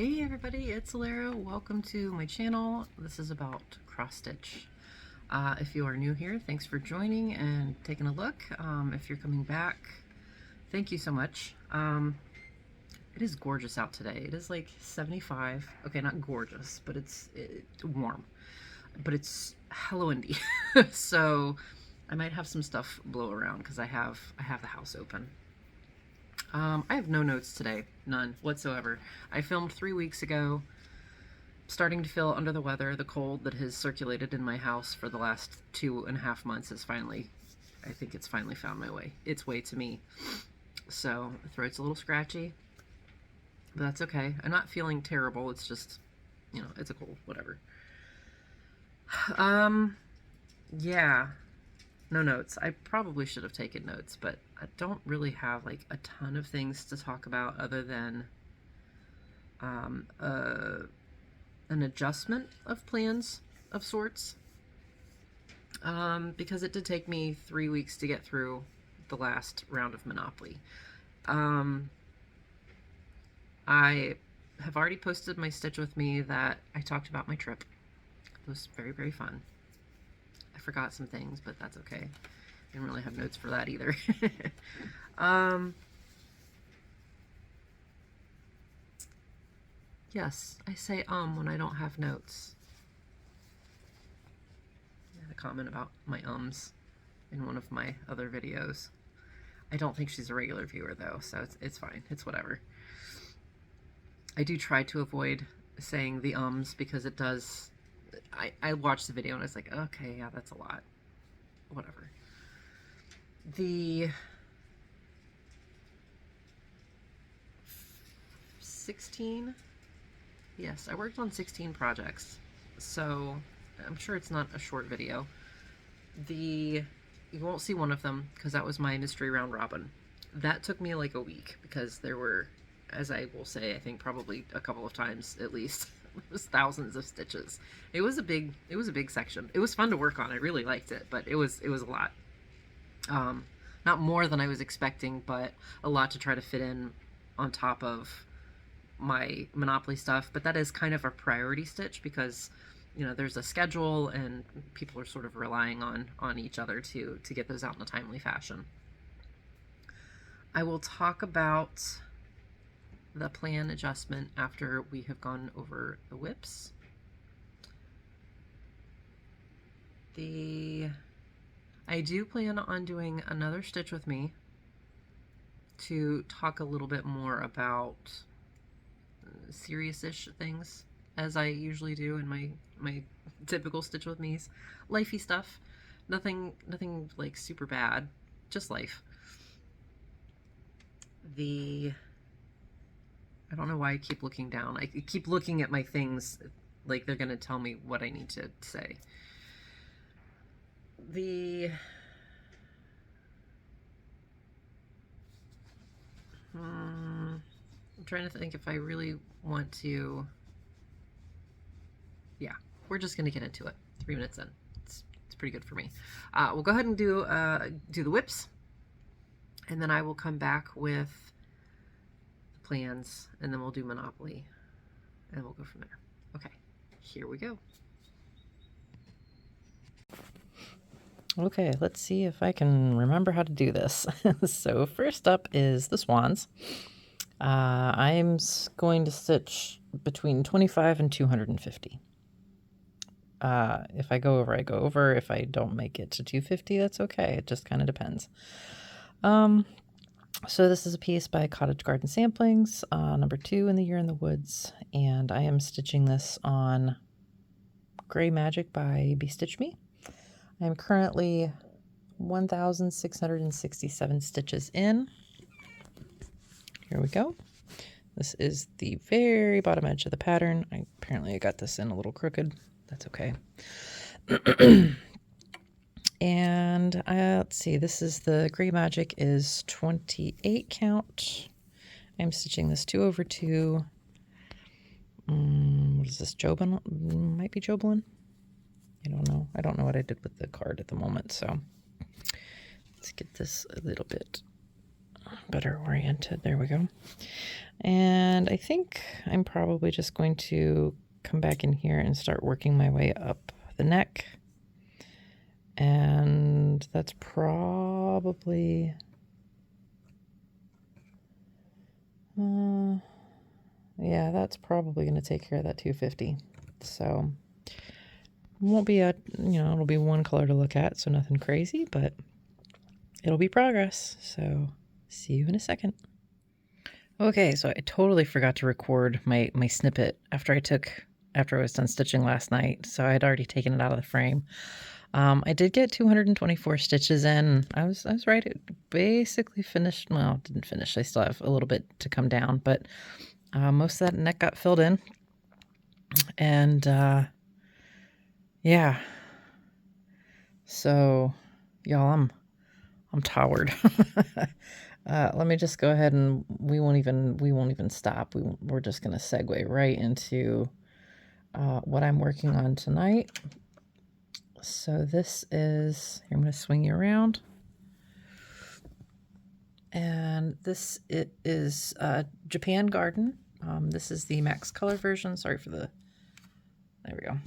Hey everybody, it's Alera. Welcome to my channel. This is about cross stitch. If you are new here, thanks for joining and taking a look. If you're coming back, thank you so much. It is gorgeous out today. It is like 75. Okay, not gorgeous, but it's warm. But it's hella windy. So I might have some stuff blow around because I have the house open. I have no notes today, none whatsoever. I filmed 3 weeks ago, starting to feel under the weather. The cold that has circulated in my house for the last 2.5 months is finally, I think it's finally found its way to me. So the throat's a little scratchy, but that's okay. I'm not feeling terrible. It's just, you know, it's a cold, whatever. Yeah, no notes. I probably should have taken notes, but I don't really have like a ton of things to talk about other than an adjustment of plans of sorts, because it did take me 3 weeks to get through the last round of Monopoly. I have already posted my Stitch With Me that I talked about my trip. It was very, very fun. I forgot some things, but that's okay. I didn't really have notes for that either. Yes, I say when I don't have notes. I had a comment about my ums in one of my other videos. I don't think she's a regular viewer though, so it's fine. It's whatever. I do try to avoid saying the ums because it does... I watched the video and I was like, okay, yeah, that's a lot. Whatever. The 16... Yes, I worked on 16 projects, so I'm sure it's not a short video. You won't see one of them because that was my mystery round robin. That took me like a week because there were, as I will say, I think probably a couple of times at least, it was thousands of stitches. It was a big section. It was fun to work on. I really liked it, but it was a lot. Not more than I was expecting, but a lot to try to fit in on top of my Monopoly stuff. But that is kind of a priority stitch because, you know, there's a schedule and people are sort of relying on each other to get those out in a timely fashion. I will talk about the plan adjustment after we have gone over the whips. I do plan on doing another Stitch With Me to talk a little bit more about serious-ish things, as I usually do in my typical Stitch With Me's. Lifey stuff. Nothing like super bad, just life. I don't know why I keep looking down. I keep looking at my things like they're gonna tell me what I need to say. I'm trying to think if I really want to. Yeah, we're just gonna get into it. 3 minutes in. It's pretty good for me. We'll go ahead and do the whips, and then I will come back with the plans, and then we'll do Monopoly, and we'll go from there. Okay, here we go. Okay, let's see if I can remember how to do this. So first up is the swans. I'm going to stitch between 25 and 250. If I go over, I go over. If I don't make it to 250, that's okay. It just kind of depends. So this is a piece by Cottage Garden Samplings, number 2 in the Year in the Woods, and I am stitching this on Gray Magic by Stitch Me. I'm currently 1,667 stitches in. Here we go. This is the very bottom edge of the pattern. Apparently I got this in a little crooked. That's okay. And let's see, this is the Gray Magic is 28 count. I'm stitching this 2 over 2. What is this, Jobin? Might be Jobelin. I don't know. I don't know what I did with the card at the moment, so let's get this a little bit better oriented. There we go. And I think I'm probably just going to come back in here and start working my way up the neck. And that's probably, yeah, that's probably going to take care of that 250. So won't be a, it'll be one color to look at, so nothing crazy, but it'll be progress. So see you in a second. Okay, so I totally forgot to record my snippet after I was done stitching last night. So I had already taken it out of the frame. I did get 224 stitches in. I was right. It basically finished. Well, didn't finish. I still have a little bit to come down, but most of that neck got filled in. And yeah. So y'all, I'm tired. Let me just go ahead and we won't even stop. We're just going to segue right into what I'm working on tonight. So this is, here, I'm going to swing you around. And this, it is Japan Garden. This is the Max Color version. Sorry for the, there we go.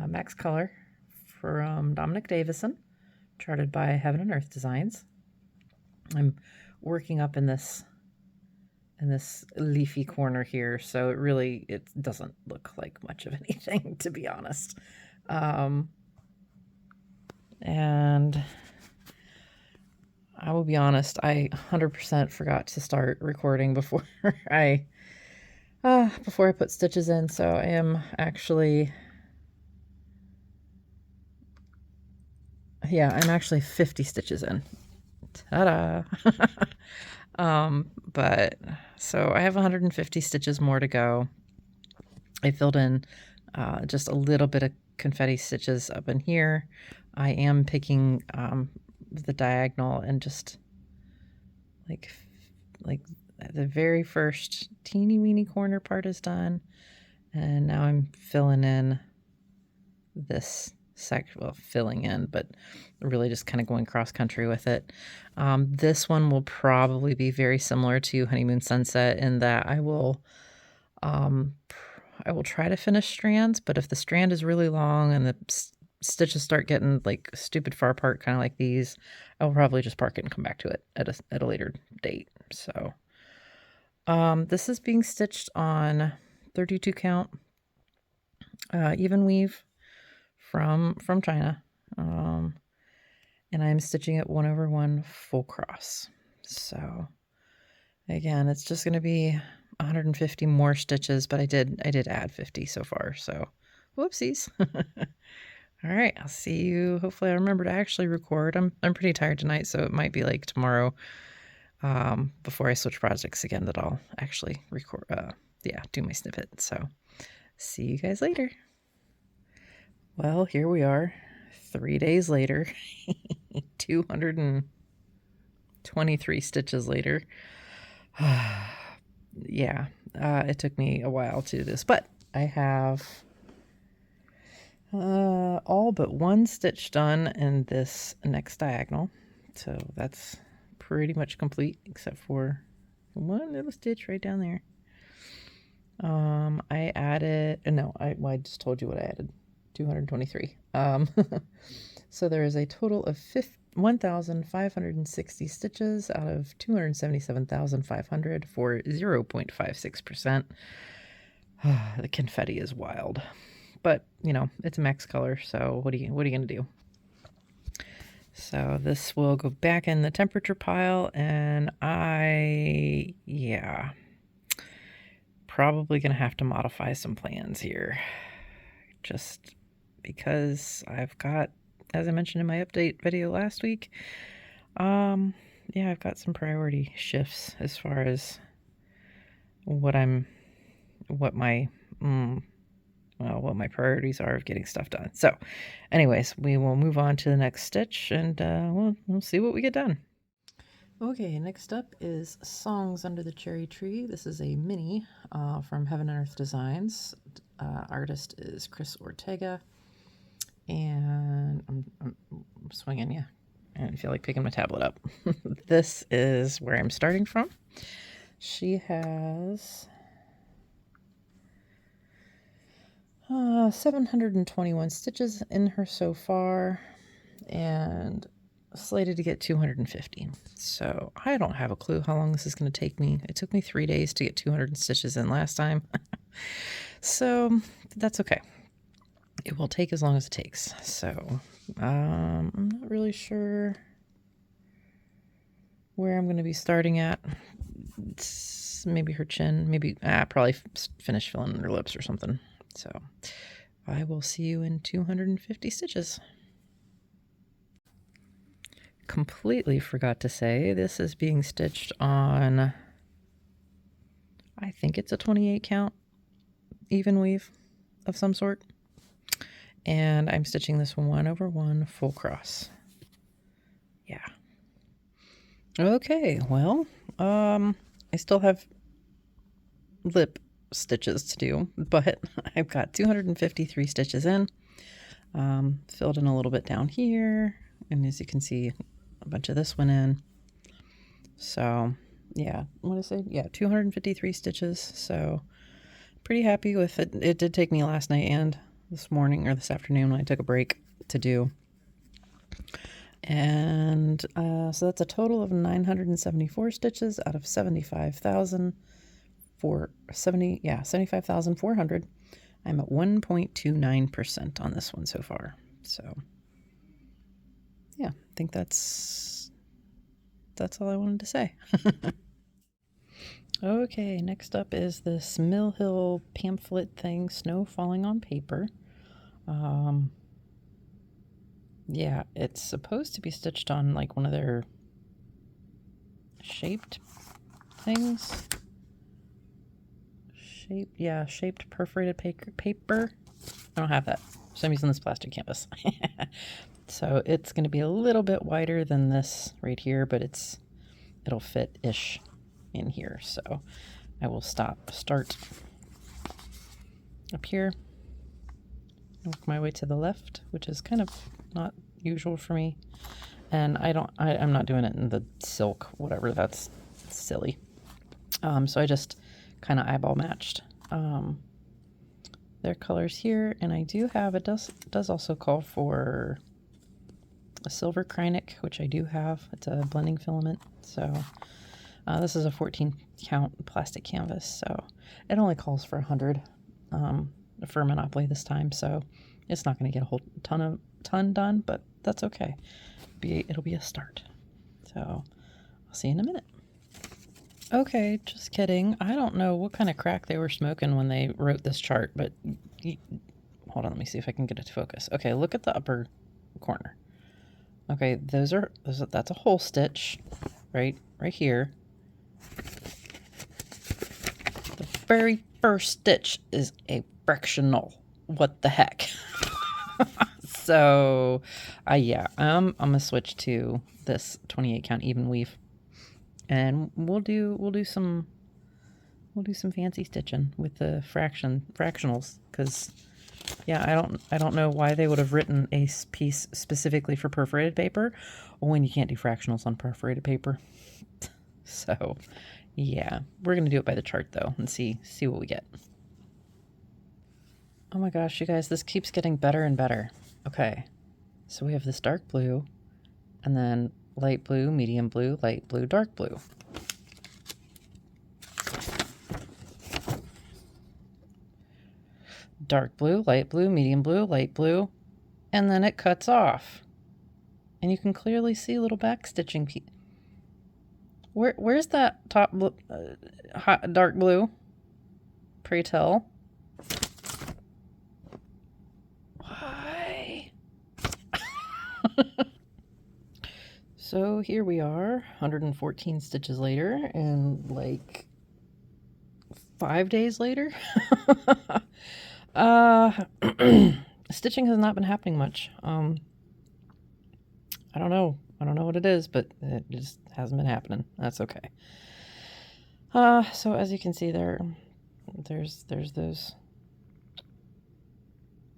Max Color from Dominic Davison, charted by Heaven and Earth Designs. I'm working up in this leafy corner here, so it doesn't look like much of anything, to be honest. And I will be honest, I 100% forgot to start recording before I put stitches in, so I am actually, yeah, I'm actually 50 stitches in. Ta-da! But so I have 150 stitches more to go. I filled in just a little bit of confetti stitches up in here. I am picking the diagonal and just like the very first teeny weeny corner part is done, and now I'm filling in this section, well, filling in, but really just kind of going cross country with it. This one will probably be very similar to Honeymoon Sunset in that I will try to finish strands, but if the strand is really long and the stitches start getting like stupid far apart, kind of like these, I'll probably just park it and come back to it at a later date. So this is being stitched on 32 count even weave from China, and I'm stitching it 1/1 full cross. So again, it's just going to be 150 more stitches, but I did add 50 so far, so whoopsies. All right, I'll see you. Hopefully I remember to actually record. I'm pretty tired tonight, so it might be like tomorrow before I switch projects again that I'll actually record, do my snippet. So see you guys later. Well, here we are 3 days later, 223 stitches later. Yeah, it took me a while to do this, but I have all but one stitch done in this next diagonal. So that's pretty much complete, except for one little stitch right down there. I added, no, I just told you what I added. 223. So there is a total of 1,560 stitches out of 277,500 for 0.56%. The confetti is wild, but it's Max Color, so what are you gonna do? So this will go back in the temperature pile, and probably gonna have to modify some plans here, just because I've got, as I mentioned in my update video last week, I've got some priority shifts as far as what my priorities are of getting stuff done. So anyways, we will move on to the next stitch, and we'll see what we get done. Okay, next up is Songs Under the Cherry Tree. This is a mini from Heaven and Earth Designs. Artist is Chris Ortega. And I'm swinging you. and I feel like picking my tablet up. This is where I'm starting from. She has 721 stitches in her so far, and slated to get 250. So I don't have a clue how long this is going to take me. It took me 3 days to get 200 stitches in last time. So that's okay. It will take as long as it takes. So I'm not really sure where I'm going to be starting at. It's maybe her chin, maybe probably finish filling in her lips or something. So I will see you in 250 stitches. Completely forgot to say, this is being stitched on, I think it's a 28 count even weave of some sort. And I'm stitching this 1/1 full cross. Yeah. Okay, well, I still have lip stitches to do, but I've got 253 stitches in. Filled in a little bit down here, and as you can see, a bunch of this went in. So yeah, what did I say? Yeah, 253 stitches. So pretty happy with it. It did take me last night and this morning or this afternoon when I took a break to do. And so that's a total of 974 stitches out of 75,400. I'm at 1.29% on this one so far. So yeah, I think that's all I wanted to say. Okay, next up is this Mill Hill pamphlet thing, Snow Falling on Paper. Yeah, it's supposed to be stitched on like one of their shaped things. Shaped perforated paper. I don't have that, so I'm using this plastic canvas. So it's going to be a little bit wider than this right here, but it'll fit-ish in here. So I will start up here, work my way to the left, which is kind of not usual for me. And I'm not doing it in the silk, whatever, that's silly. So I just kind of eyeball matched their colors here, and I do have, it does also call for a silver Kreinik, which I do have. It's a blending filament. So this is a 14 count plastic canvas, so it only calls for 100 for Monopoly this time, so it's not going to get a whole ton done, but that's okay. It'll be a start. So I'll see you in a minute. Okay, just kidding. I don't know what kind of crack they were smoking when they wrote this chart, but hold on, let me see if I can get it to focus. Okay, look at the upper corner. Okay, that's a whole stitch right here. The very first stitch is a fractional. What the heck? So yeah, I'm gonna switch to this 28 count even weave, and we'll do some fancy stitching with the fractionals, because yeah, I don't know why they would have written a piece specifically for perforated paper when you can't do fractionals on perforated paper. So yeah, we're gonna do it by the chart though and see what we get. Oh my gosh, you guys, this keeps getting better and better. Okay, so we have this dark blue, and then light blue, medium blue, light blue, dark blue. Dark blue, light blue, medium blue, light blue, and then it cuts off. And you can clearly see little back stitching. Where's that top dark blue? Pray tell. Why? So here we are, 114 stitches later, and like 5 days later. Stitching has not been happening much. I don't know what it is, but it just hasn't been happening. That's okay. So as you can see there's those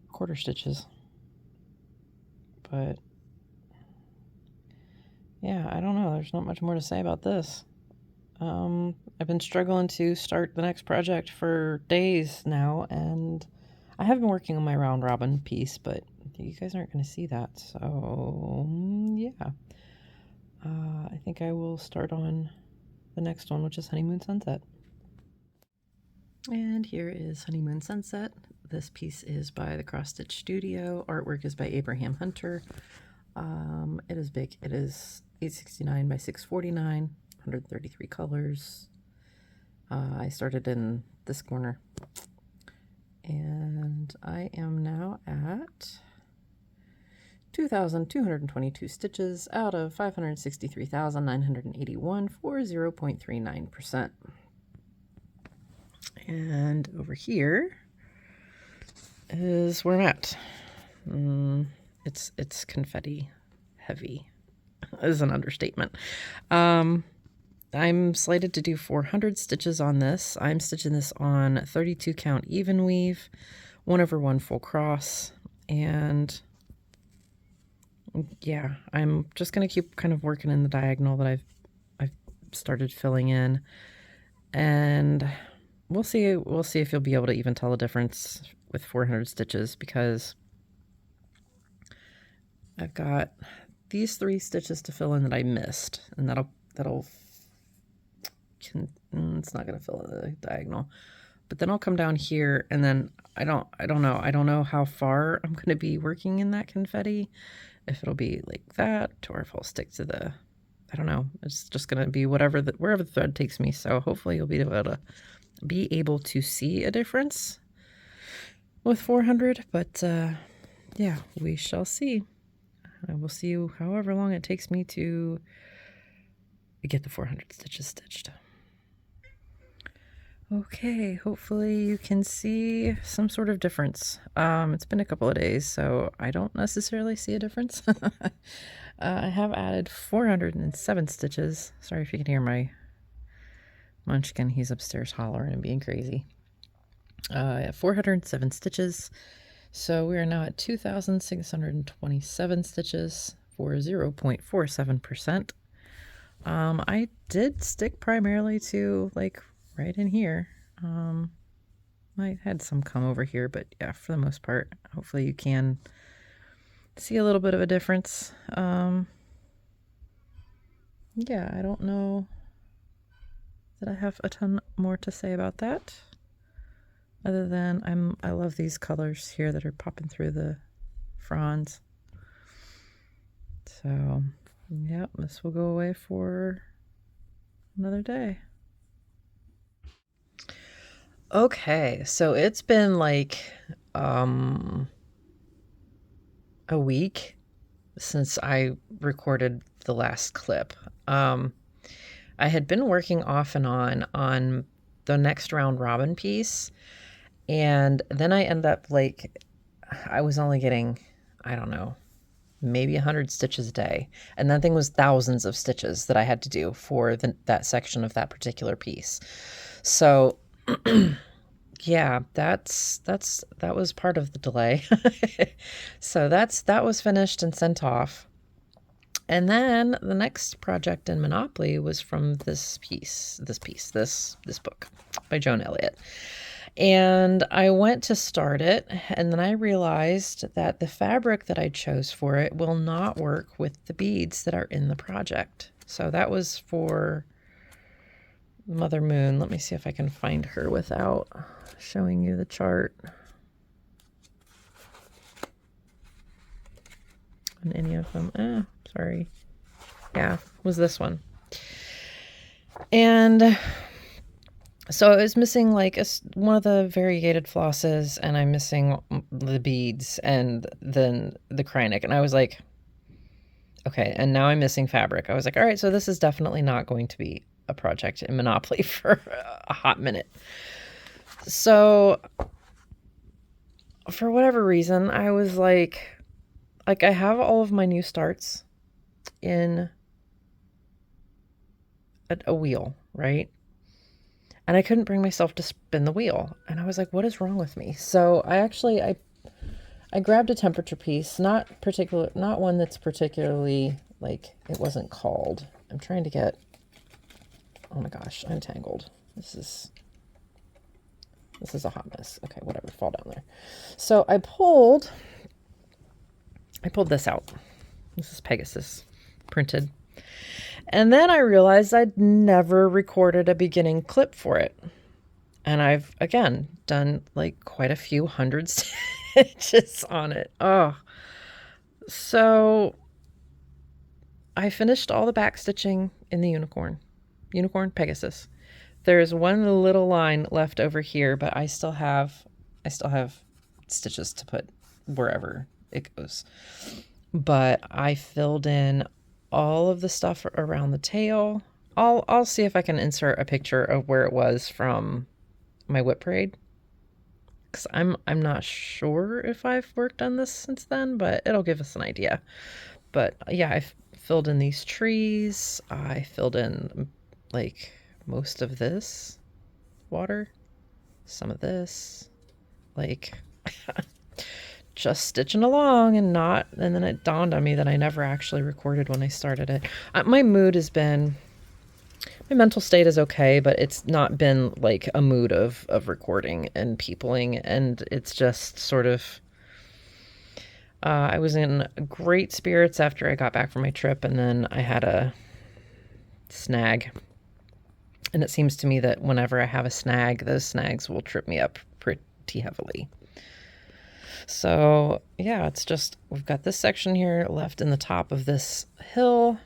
quarter stitches, but yeah, I don't know. There's not much more to say about this. I've been struggling to start the next project for days now, and I have been working on my round robin piece, but you guys aren't going to see that, so yeah. I think I will start on the next one, which is Honeymoon Sunset. And here is Honeymoon Sunset. This piece is by the Cross Stitch Studio. Artwork is by Abraham Hunter. It is big. It is 869 by 649, 133 colors. I started in this corner. And I am now at 2,222 stitches out of 563,981 for 0.39%. And over here is where I'm at. It's confetti heavy is an understatement. I'm slated to do 400 stitches on this. I'm stitching this on 32 count even weave, 1/1 full cross, and yeah, I'm just gonna keep kind of working in the diagonal that I've started filling in, and we'll see if you'll be able to even tell the difference with 400 stitches, because I've got these 3 stitches to fill in that I missed, and it's not going to fill in the diagonal. But then I'll come down here, and then I don't know how far I'm going to be working in that confetti, if it'll be like that, or if I'll stick to the, I don't know. It's just going to be wherever the thread takes me. So hopefully you'll be able to see a difference with 400, but yeah, we shall see. I will see you however long it takes me to get the 400 stitches stitched. Okay, hopefully you can see some sort of difference. It's been a couple of days, so I don't necessarily see a difference. I have added 407 stitches. Sorry if you can hear my munchkin. He's upstairs hollering and being crazy. 407 stitches. So we are now at 2,627 stitches for 0.47%. I did stick primarily to like right in here. I had some come over here, but yeah, for the most part, hopefully you can see a little bit of a difference. Yeah, I don't know that I have a ton more to say about that, other than I love these colors here that are popping through the fronds. So, yep, this will go away for another day. Okay, so it's been like a week since I recorded the last clip. I had been working off and on the next round robin piece, and then I ended up like, I was only getting, I don't know, maybe 100 stitches a day, and that thing was thousands of stitches that I had to do for that section of that particular piece. So yeah, that was part of the delay. So that was finished and sent off. And then the next project in Monopoly was from this book by Joan Elliott. And I went to start it, and then I realized that the fabric that I chose for it will not work with the beads that are in the project. So that was for Mother Moon. Let me see if I can find her without showing you the chart on any of them. Sorry. Yeah, was this one. And so I was missing like one of the variegated flosses, and I'm missing the beads and then the Kreinik. And I was like, okay, and now I'm missing fabric. I was like, all right, so this is definitely not going to be a project in Monopoly for a hot minute. So for whatever reason, I was like I have all of my new starts in a wheel, right? And I couldn't bring myself to spin the wheel. And I was like, what is wrong with me? So I grabbed a temperature piece, not one that's particularly like it wasn't called. I'm trying to get, oh my gosh, I'm tangled. This is a hot mess. Okay, whatever, fall down there. So I pulled this out. This is Pegasus printed. And then I realized I'd never recorded a beginning clip for it. And I've, again, done like quite a few hundred stitches on it. Oh, so I finished all the back stitching in the unicorn Pegasus. There's one little line left over here, but I still have stitches to put wherever it goes. But I filled in all of the stuff around the tail. I'll see if I can insert a picture of where it was from my whip parade, because I'm not sure if I've worked on this since then, but it'll give us an idea. But yeah, I filled in these trees. I filled in like most of this water, some of this, like just stitching along, and then it dawned on me that I never actually recorded when I started it. My mood has been, my mental state is okay, but it's not been like a mood of recording and peopling, and it's just sort of, I was in great spirits after I got back from my trip, and then I had a snag. And it seems to me that whenever I have a snag, those snags will trip me up pretty heavily. So yeah, it's just, we've got this section here left in the top of this hill.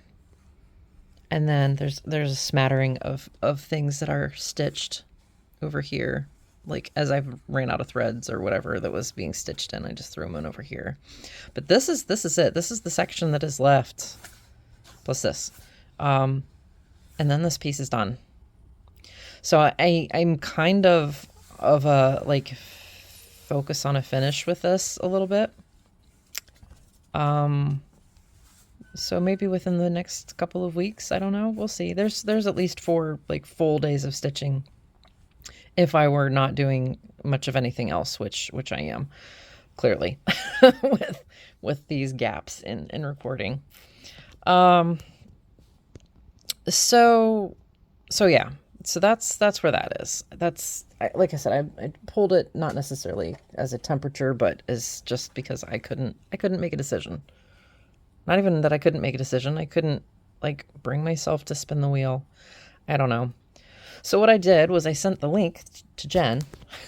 And then there's a smattering of things that are stitched over here. Like as I've ran out of threads or whatever that was being stitched in, I just threw them in over here. But this is it. This is the section that is left. Plus this. And then this piece is done. So I'm kind of a like focus on a finish with this a little bit. So maybe within the next couple of weeks, I don't know, we'll see. There's at least 4 like full days of stitching if I were not doing much of anything else, which I am clearly with these gaps in recording. So yeah. So that's where that is. Like I said, I pulled it not necessarily as a temperature, but as just because I couldn't make a decision. Not even that I couldn't make a decision. I couldn't like bring myself to spin the wheel. I don't know. So what I did was I sent the link to Jen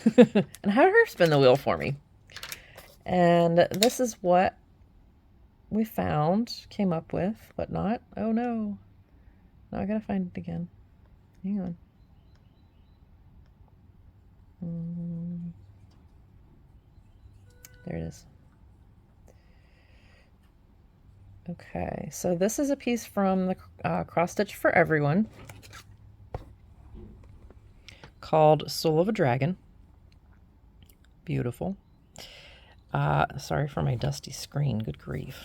and had her spin the wheel for me. And this is what we came up with, whatnot. Oh no. Now I gotta find it again. Hang on. There it is. Okay, so this is a piece from the Cross Stitch for Everyone called Soul of a Dragon. Beautiful. Sorry for my dusty screen. Good grief.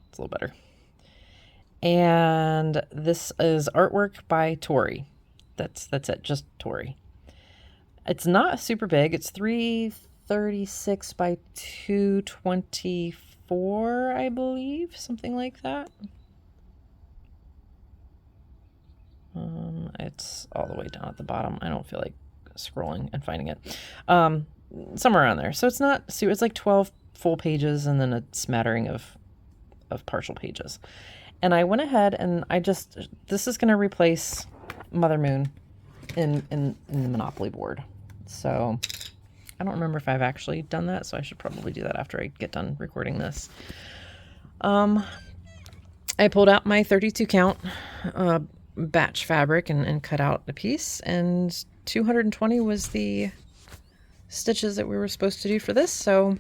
It's a little better. And this is artwork by Tori. That's it, just Tori. It's not super big. It's 336 by 224, I believe, something like that. It's all the way down at the bottom. I don't feel like scrolling and finding it. Somewhere around there. So it's not, it's like 12 full pages and then a smattering of partial pages. And I went ahead and this is going to replace Mother Moon in the Monopoly board. So I don't remember if I've actually done that, so I should probably do that after I get done recording this. I pulled out my 32 count batch fabric and cut out a piece, and 220 was the stitches that we were supposed to do for this, so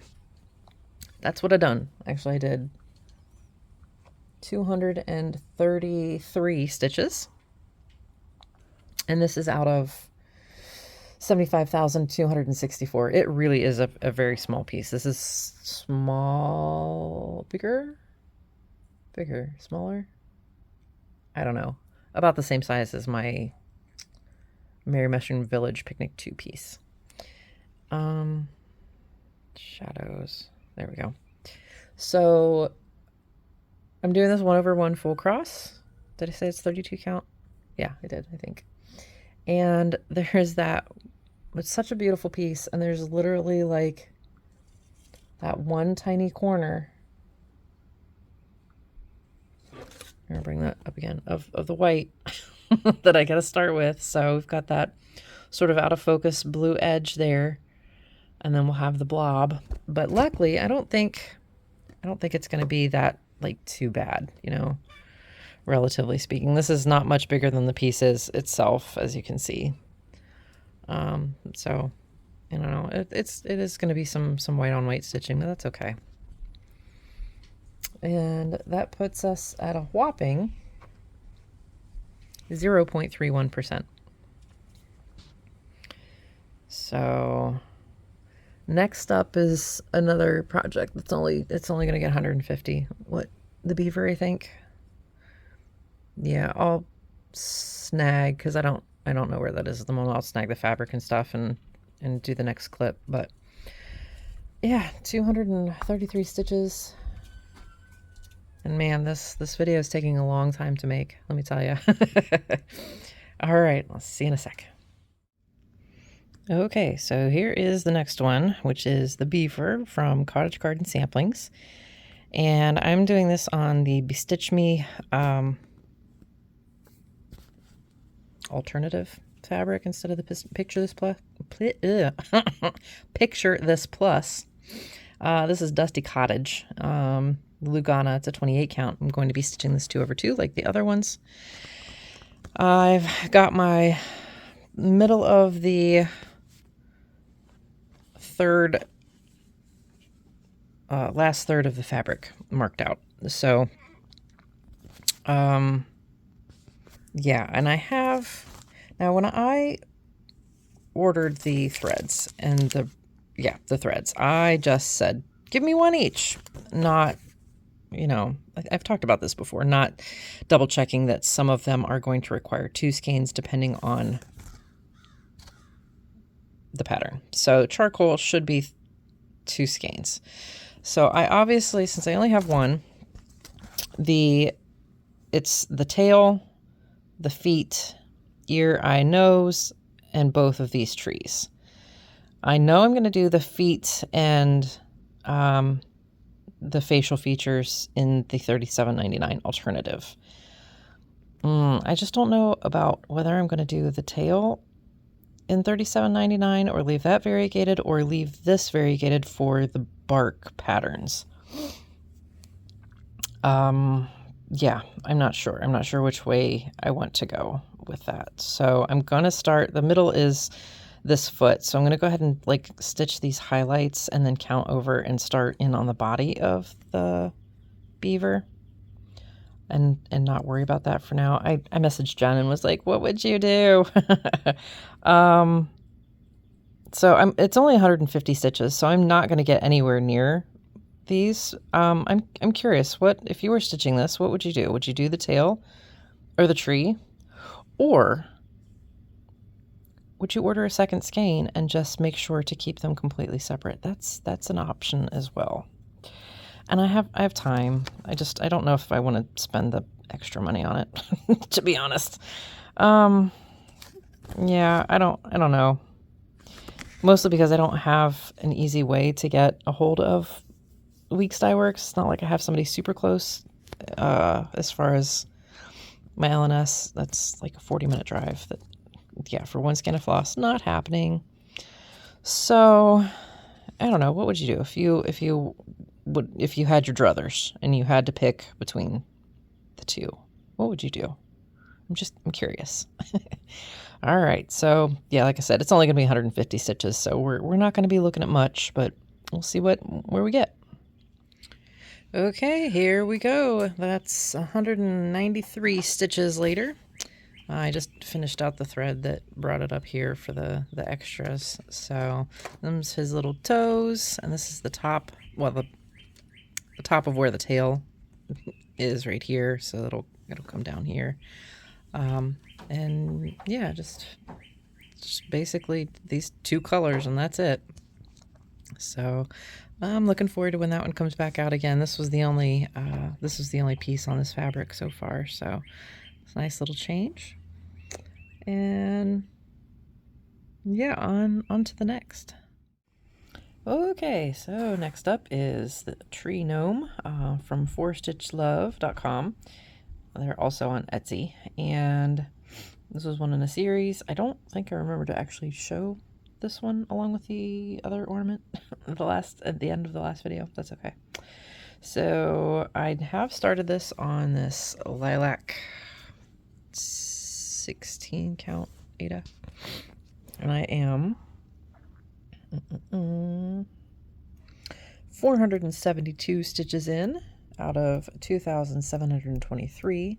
that's what I done. Actually, I did 233 stitches, and this is out of 75,264. It really is a very small piece. This is small, bigger, smaller, I don't know, about the same size as my Merry Mushroom Village Picnic 2 piece. Shadows, there we go. So I'm doing this 1/1 full cross. Did I say it's 32 count? Yeah, I did, I think. And there's that, it's such a beautiful piece, and there's literally like that one tiny corner. I'm gonna bring that up again of the white that I gotta start with. So we've got that sort of out of focus blue edge there, and then we'll have the blob. But luckily, I don't think it's gonna be that like too bad, you know, relatively speaking. This is not much bigger than the piece is itself, as you can see. So I don't know, it is going to be some white on white stitching, but that's okay. And that puts us at a whopping 0.31%. So next up is another project that's only going to get 150. What, the beaver, I think. Yeah, I'll snag, because I don't know where that is at the moment. I'll snag the fabric and stuff and do the next clip. But yeah, 233 stitches. And man, this video is taking a long time to make, let me tell you. All right, I'll see you in a sec. Okay, so here is the next one, which is the beaver from Cottage Garden Samplings. And I'm doing this on the Bestitch Me alternative fabric instead of the Picture This Plus. Picture This Plus. This is Dusty Cottage. Lugana, it's a 28 count. I'm going to be stitching this 2/2 like the other ones. I've got my middle of the third, last third of the fabric marked out. So, yeah, and I have, now when I ordered the threads and the threads, I just said, give me one each. Not, you know, I've talked about this before, not double checking that some of them are going to require 2 skeins depending on the pattern. So charcoal should be 2 skeins. So I obviously, since I only have one, it's the tail, the feet, ear, eye, nose, and both of these trees. I know I'm going to do the feet and the facial features in the $37.99 alternative. I just don't know about whether I'm going to do the tail in $37.99 or leave that variegated, or leave this variegated for the bark patterns. Yeah, I'm not sure. I'm not sure which way I want to go with that. So I'm going to start, the middle is this foot. So I'm going to go ahead and like stitch these highlights and then count over and start in on the body of the beaver and not worry about that for now. I messaged Jen and was like, what would you do? So it's only 150 stitches, so I'm not going to get anywhere near these. I'm curious, what if you were stitching this, what would you do? Would you do the tail or the tree, or would you order a second skein and just make sure to keep them completely separate? That's an option as well. And I have time. I don't know if I want to spend the extra money on it, to be honest. Yeah, I don't know. Mostly because I don't have an easy way to get a hold of Weeks Dye Works. It's not like I have somebody super close. As far as my LNS, that's like a 40-minute drive. That, yeah, for one skein of floss, not happening. So I don't know. What would you do if you had your druthers and you had to pick between the two? What would you do? I'm curious. All right. So yeah, like I said, it's only going to be 150 stitches, so we're not going to be looking at much, but we'll see where we get. Okay, here we go. That's 193 stitches later. I just finished out the thread that brought it up here for the extras. So them's his little toes, and this is the top, well, the top of where the tail is right here. So it'll come down here. And yeah, just basically these 2 colors, and that's it. So I'm looking forward to when that one comes back out again. This was the only piece on this fabric so far, so it's a nice little change. And yeah, on to the next. Okay, so next up is the Tree Gnome from 4stitchlove.com. They're also on Etsy, and this was one in a series. I don't think I remember to actually show this one along with the other ornament at the end of the last video. That's okay. So I have started this on this lilac 16 count Ada, and I am 472 stitches in out of 2,723.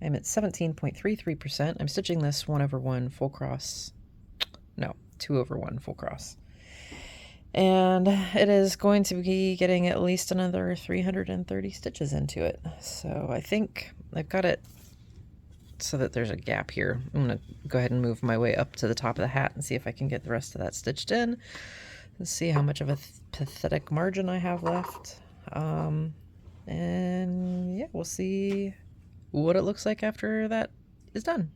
I'm at 17.33%. I'm stitching this 1/1 full cross. No, 2/1 full cross. And it is going to be getting at least another 330 stitches into it. So I think I've got it so that there's a gap here. I'm going to go ahead and move my way up to the top of the hat and see if I can get the rest of that stitched in. Let's see how much of a pathetic margin I have left. And yeah, we'll see what it looks like after that is done.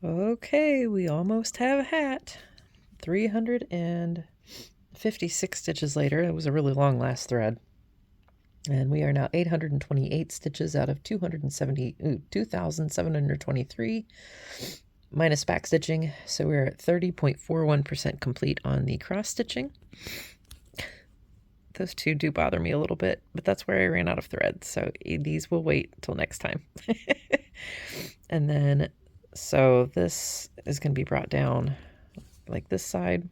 Okay, we almost have a hat. 356 stitches later. It was a really long last thread. And we are now 828 stitches out of 2,723 minus back stitching. So we're at 30.41% complete on the cross stitching. Those two do bother me a little bit, but that's where I ran out of thread. So these will wait till next time. And then, so this is going to be brought down like this side.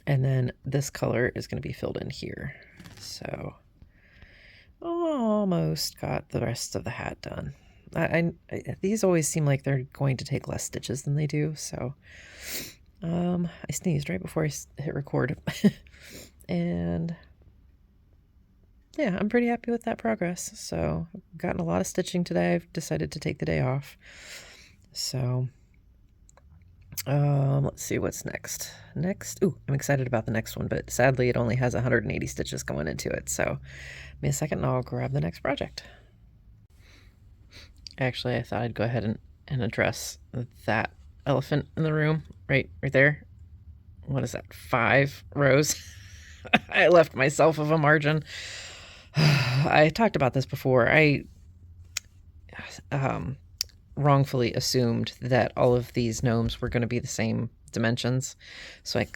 And then this color is going to be filled in here. So almost got the rest of the hat done. These always seem like they're going to take less stitches than they do. So I sneezed right before I hit record. And yeah, I'm pretty happy with that progress. So I've gotten a lot of stitching today. I've decided to take the day off. So let's see what's next. Ooh, I'm excited about the next one, but sadly it only has 180 stitches going into it. So give me a second and I'll grab the next project. Actually, I thought I'd go ahead and address that elephant in the room right there. What is that? 5 rows. I left myself of a margin. I talked about this before. I wrongfully assumed that all of these gnomes were going to be the same dimensions. So I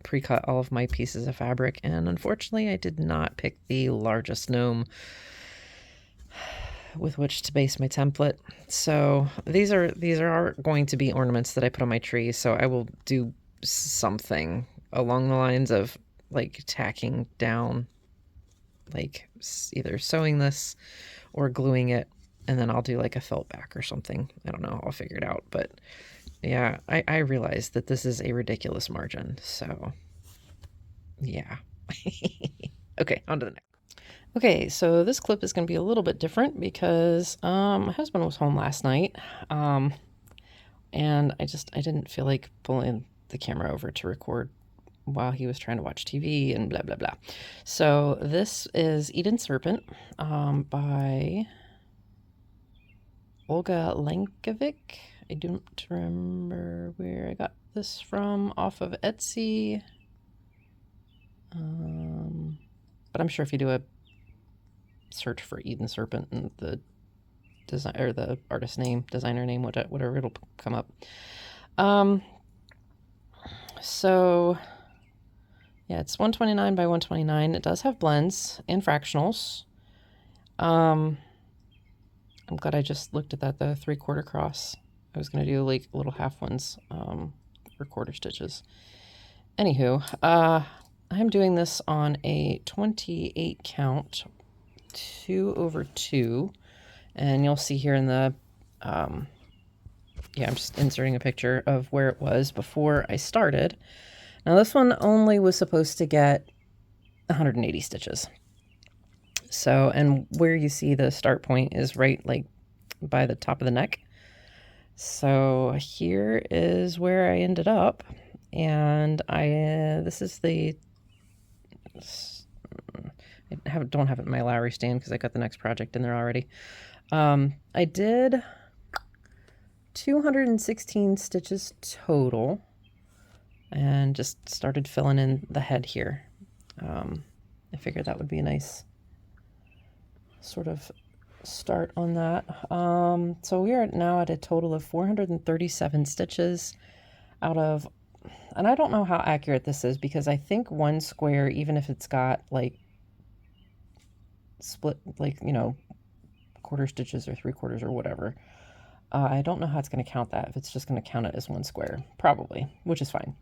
pre-cut all of my pieces of fabric, and unfortunately I did not pick the largest gnome with which to base my template. So these are going to be ornaments that I put on my tree. So I will do something along the lines of like tacking down, like either sewing this or gluing it, and then I'll do like a felt back or something. I don't know. I'll figure it out. But yeah, I realized that this is a ridiculous margin. So yeah. Okay, on to the next. Okay, so this clip is going to be a little bit different because my husband was home last night, and I didn't feel like pulling the camera over to record while he was trying to watch TV and blah blah blah. So this is Eden Serpent by Olga Lankovic. I don't remember where I got this from, off of Etsy, but I'm sure if you do a search for Eden Serpent and the design or the artist name, designer name, whatever, it'll come up. So yeah, it's 129 by 129. It does have blends and fractionals. I'm glad I just looked at that, the 3/4 cross. I was going to do like little half ones for quarter stitches. Anywho, I'm doing this on a 28 count 2/2, and you'll see here in the yeah, I'm just inserting a picture of where it was before I started. Now this one only was supposed to get 180 stitches. So, and where you see the start point is right like by the top of the neck. So here is where I ended up. and this is the, I don't have it in my Lowry stand because I got the next project in there already. I did 216 stitches total and just started filling in the head here. I figured that would be a nice sort of start on that. So we are now at a total of 437 stitches out of, and I don't know how accurate this is because I think one square, even if it's got like split, like, you know, quarter stitches or 3/4 or whatever, I don't know how it's going to count that, if it's just going to count it as one square, probably, which is fine.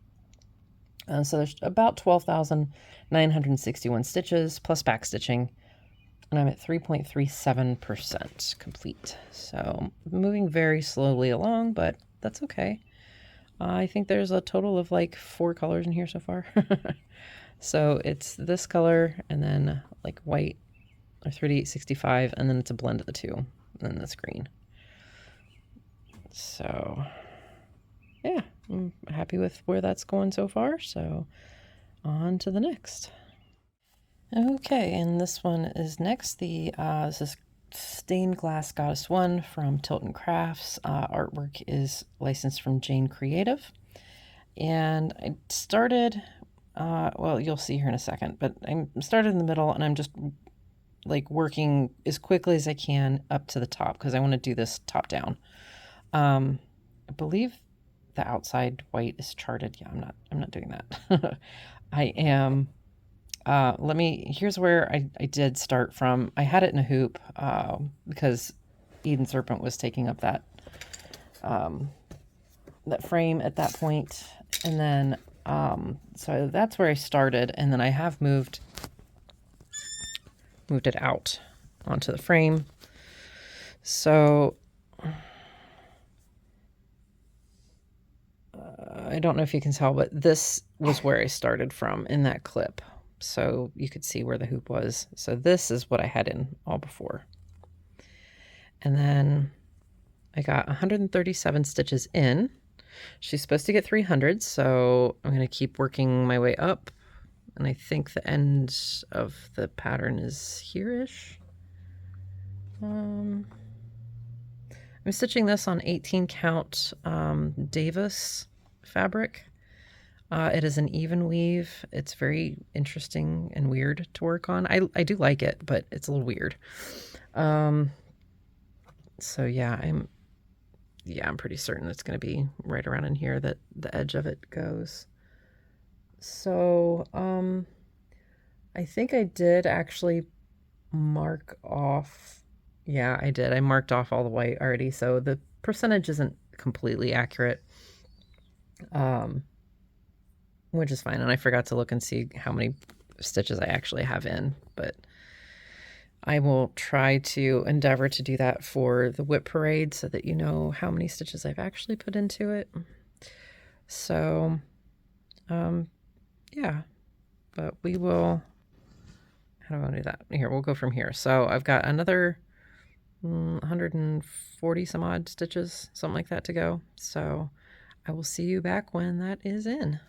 So there's about 12,961 stitches plus back stitching, and I'm at 3.37% complete. So moving very slowly along, but that's okay. I think there's a total of like 4 colors in here so far. So it's this color and then like white or 3865, and then it's a blend of the two, and then this green. So yeah, I'm happy with where that's going so far. So on to the next. Okay, and this one is next. This is Stained Glass Goddess 1 from Tilton Crafts. Artwork is licensed from Jane Creative. And I started, well, you'll see here in a second, but I started in the middle, and I'm just like working as quickly as I can up to the top because I want to do this top down. I believe the outside white is charted. Yeah, I'm not doing that. I am, here's where I did start from. I had it in a hoop, because Eden Serpent was taking up that, that frame at that point. And then, so that's where I started. And then I have moved it out onto the frame. So I don't know if you can tell, but this was where I started from in that clip. So you could see where the hoop was. So this is what I had in all before. And then I got 137 stitches in. She's supposed to get 300, so I'm going to keep working my way up. And I think the end of the pattern is here-ish. I'm stitching this on 18 count Davis fabric. It is an even weave. It's very interesting and weird to work on. I do like it, but it's a little weird. So yeah, I'm pretty certain it's going to be right around in here that the edge of it goes. So I think I did actually mark off. Yeah, I did. I marked off all the white already, so the percentage isn't completely accurate, which is fine. And I forgot to look and see how many stitches I actually have in, but I will try to endeavor to do that for the whip parade so that you know how many stitches I've actually put into it. So, yeah, but we will, how do I want to do that? Here, we'll go from here. So I've got another 140 some odd stitches, something like that to go. So I will see you back when that is in.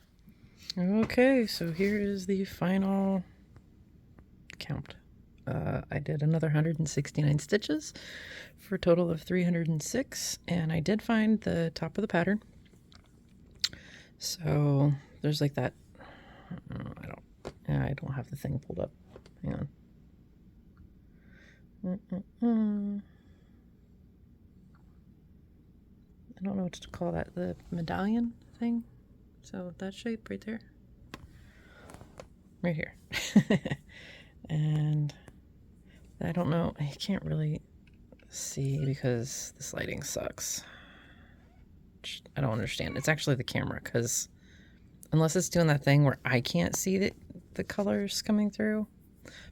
Okay, so here is the final count. I did another 169 stitches for a total of 306, and I did find the top of the pattern. So there's like that. I don't have the thing pulled up. Hang on. I don't know what to call that. The medallion thing. So that shape right there. Right here. And I don't know. I can't really see because this lighting sucks. I don't understand. It's actually the camera, because unless it's doing that thing where I can't see the colors coming through.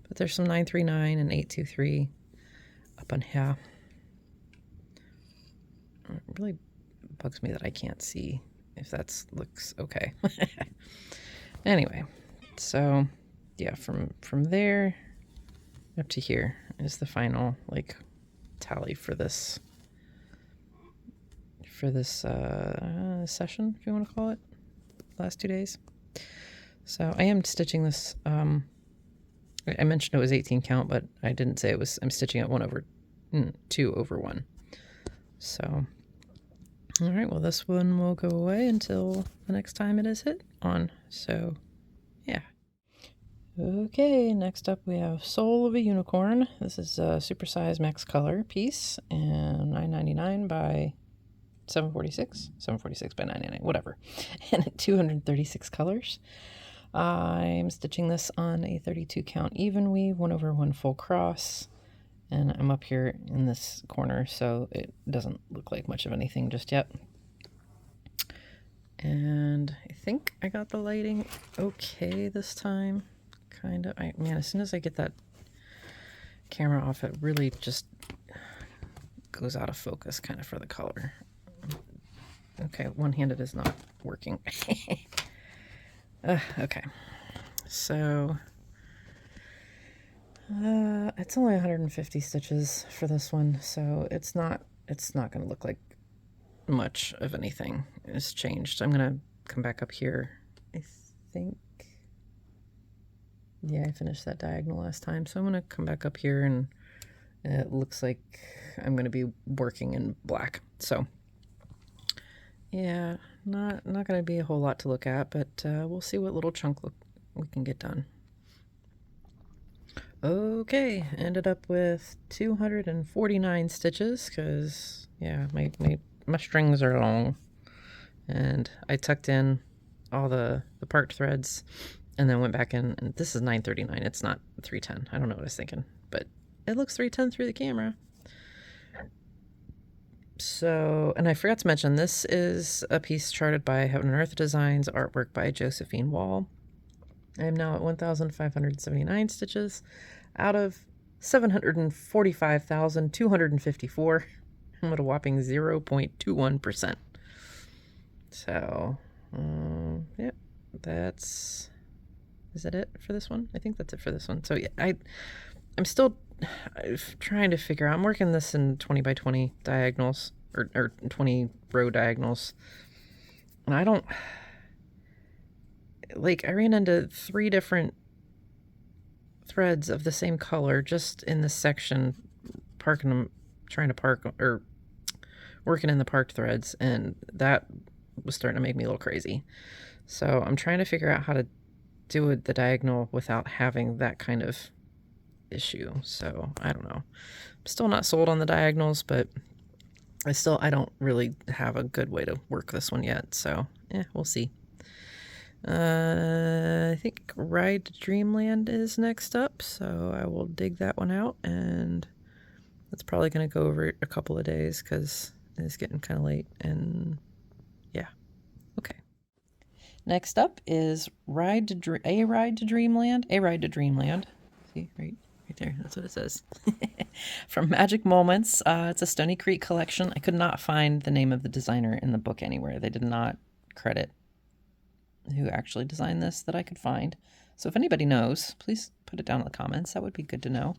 But there's some 939 and 823 up on here. It really bugs me that I can't see if that looks okay. Anyway, so yeah, from there up to here is the final like tally for this session, if you want to call it. last 2 days. So I am stitching this. I mentioned it was 18 count, but I didn't say it was. I'm stitching it 2 over 1. So, all right. Well, this one will go away until the next time it is hit on. So, yeah. Okay. Next up, we have Soul of a Unicorn. This is a supersized max color piece, and $9.99 by 746 by 9.99, whatever, and 236 colors. I'm stitching this on a 32 count even weave, 1 over 1 full cross, and I'm up here in this corner, so it doesn't look like much of anything just yet. And I think I got the lighting okay this time, kind of. Man, as soon as I get that camera off, it really just goes out of focus kind of for the color. Okay, one-handed is not working. Okay, so it's only 150 stitches for this one, so it's not going to look like much of anything has changed. I'm going to come back up here. I think, yeah, I finished that diagonal last time, so I'm going to come back up here, and it looks like I'm going to be working in black. So yeah, not going to be a whole lot to look at, but we'll see what little chunk we can get done. Okay, ended up with 249 stitches because, yeah, my strings are long, and I tucked in all the part threads and then went back in, and this is 939. It's not 310. I don't know what I was thinking, but it looks 310 through the camera. So, and I forgot to mention, this is a piece charted by Heaven and Earth Designs, artwork by Josephine Wall. I am now at 1,579 stitches out of 745,254. I'm at a whopping 0.21%. So, yep, is that it for this one? I think that's it for this one. So yeah, I'm still trying to figure out. I'm working this in 20 by 20 diagonals, or 20 row diagonals, and I don't like. I ran into 3 different threads of the same color just in this section, parking them, trying to park, or working in the parked threads, and that was starting to make me a little crazy. So I'm trying to figure out how to do the diagonal without having that kind of issue. So I don't know. I'm still not sold on the diagonals, but I don't really have a good way to work this one yet. So yeah, we'll see. I think Ride to Dreamland is next up, so I will dig that one out, and that's probably going to go over a couple of days because it's getting kind of late. And yeah, okay. Next up is A Ride to Dreamland. See, right there, that's what it says. From Magic Moments. It's a Stony Creek collection. I could not find the name of the designer in the book anywhere. They did not credit who actually designed this that I could find. So if anybody knows, please put it down in the comments. That would be good to know.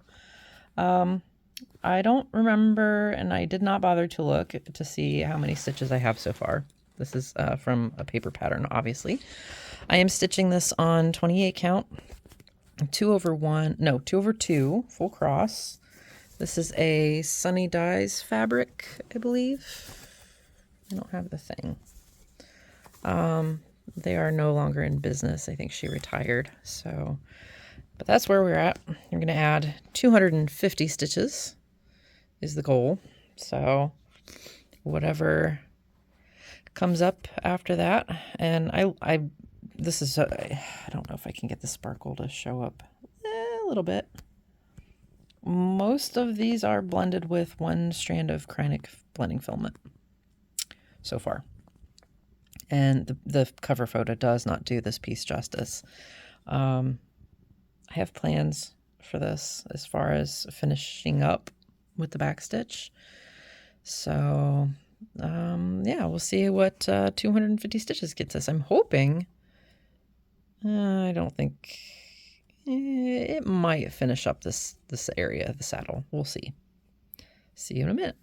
I don't remember, and I did not bother to look to see how many stitches I have so far. This is from a paper pattern, obviously. I am stitching this on 28 count, 2 over 2 full cross. This is a Sunny Dyes fabric, I believe. I don't have the thing. They are no longer in business. I think she retired. So, but that's where we're at. We're going to add 250 stitches is the goal. So whatever comes up after that. And I don't know if I can get the sparkle to show up a little bit. Most of these are blended with 1 strand of Kreinik blending filament so far. And the cover photo does not do this piece justice. I have plans for this as far as finishing up with the back stitch. So, yeah, we'll see what 250 stitches gets us. I'm hoping, I don't think, it might finish up this area of the saddle. We'll see. See you in a minute.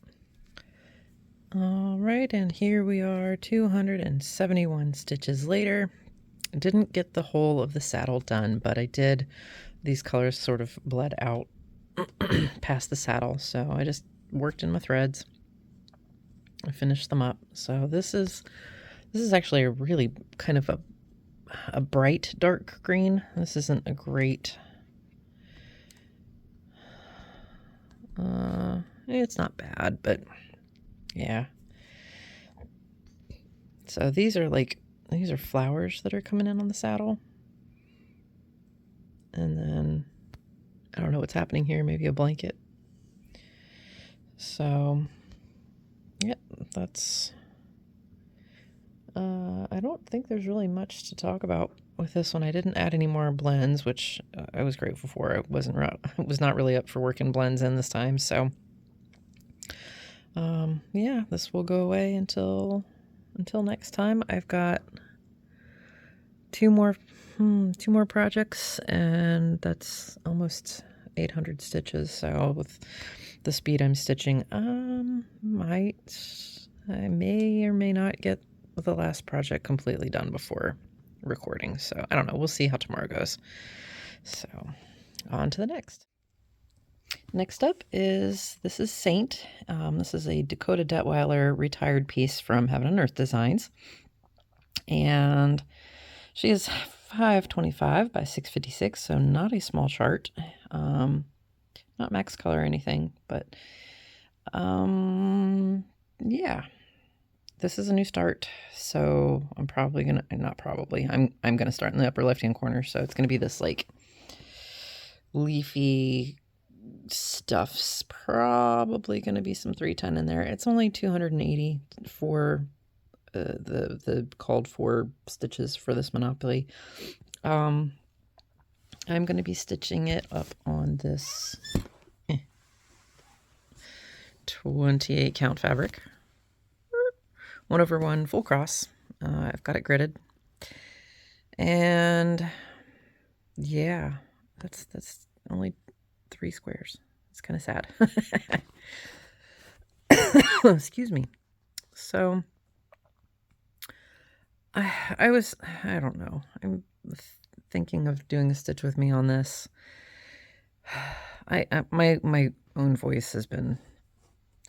All right, and here we are 271 stitches later. I didn't get the whole of the saddle done, but I did. These colors sort of bled out past the saddle, so I just worked in my threads. I finished them up. So this is actually a really kind of a bright dark green. This isn't a great. It's not bad, but yeah. So these are flowers that are coming in on the saddle. And then I don't know what's happening here, maybe a blanket. So yeah, that's I don't think there's really much to talk about with this one. I didn't add any more blends, which I was grateful for. I was not really up for working blends in this time, so yeah, this will go away until next time. I've got two more projects, and that's almost 800 stitches. So with the speed I'm stitching, I may or may not get the last project completely done before recording. So I don't know. We'll see how tomorrow goes. So on to the next. Next up is Saint. This is a Dakota Detweiler retired piece from Heaven and Earth Designs. And she is 525 by 656, so not a small chart. Not max color or anything, but yeah. This is a new start, so I'm probably gonna I'm gonna start in the upper left hand corner. So it's gonna be this like leafy stuff's probably gonna be some 310 in there. It's only 280 for the called for stitches for this Monopoly. I'm gonna be stitching it up on this 28 count fabric. 1/1 full cross. I've got it gridded, and yeah, that's only 3 squares. It's kind of sad. Excuse me. So I don't know. I'm thinking of doing a stitch with me on this. My own voice has been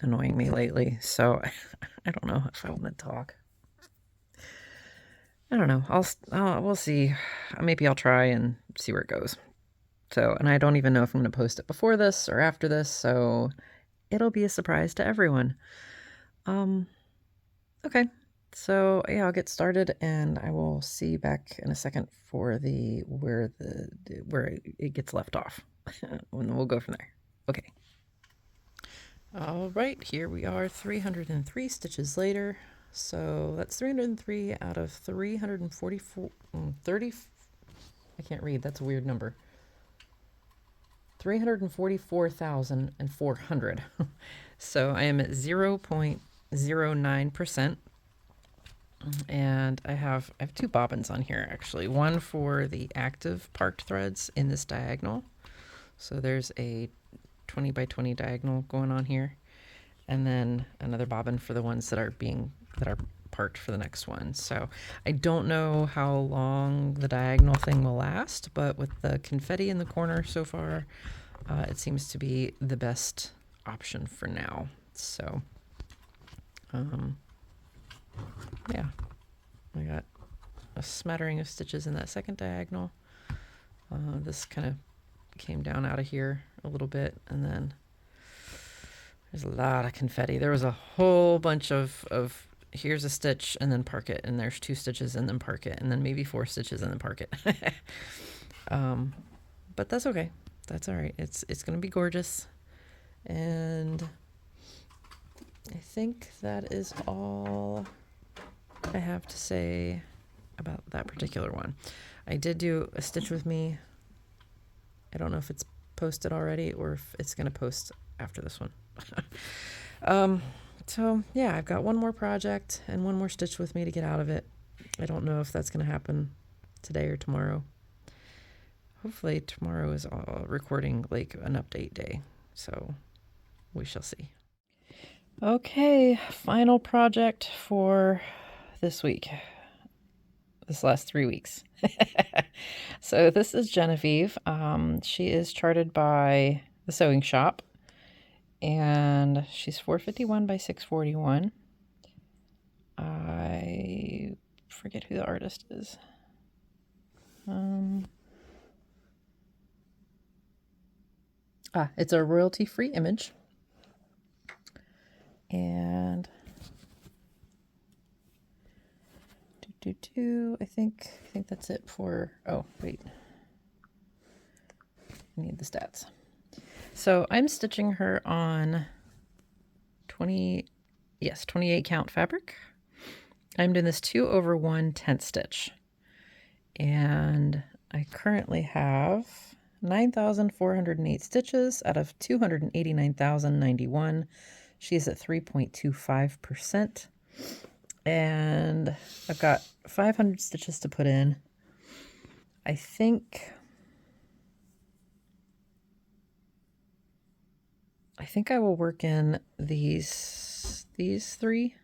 annoying me lately, so I don't know if I want to talk. I don't know. We'll see. Maybe I'll try and see where it goes. So, and I don't even know if I'm going to post it before this or after this, so it'll be a surprise to everyone. Okay. So yeah, I'll get started, and I will see you back in a second for where it gets left off, and we'll go from there. Okay. All right, here we are, 303 stitches later. So that's 303 out of 344, 30, I can't read, that's a weird number. 344,400. So I am at 0.09%. And I have 2 bobbins on here, actually. One for the active parked threads in this diagonal. So there's a 20 by 20 diagonal going on here, and then another bobbin for the ones that are parked for the next one. So I don't know how long the diagonal thing will last, but with the confetti in the corner so far, it seems to be the best option for now. So yeah, I got a smattering of stitches in that second diagonal. This kind of came down out of here a little bit, and then there's a lot of confetti. There was a whole bunch of here's a stitch and then park it, and there's 2 stitches and then park it, and then maybe 4 stitches and then park it. But that's okay. That's all right. It's gonna be gorgeous, and I think that is all I have to say about that particular one. I did do a stitch with me. I don't know if it's posted already or if it's going to post after this one. So yeah, I've got one more project and one more stitch with me to get out of it. I don't know if that's going to happen today or tomorrow. Hopefully tomorrow is recording like an update day, so we shall see. Okay, final project for this week. this last 3 weeks. So this is Genevieve. She is charted by the sewing shop, and she's 451 by 641. I forget who the artist is. It's a royalty-free image. And I think that's it for, oh wait, I need the stats. So I'm stitching her on 28 count fabric. I'm doing this 2/1 10th stitch, and I currently have 9,408 stitches out of 289,091. She's at 3.25%, and I've got 500 stitches to put in. I think I will work in these three,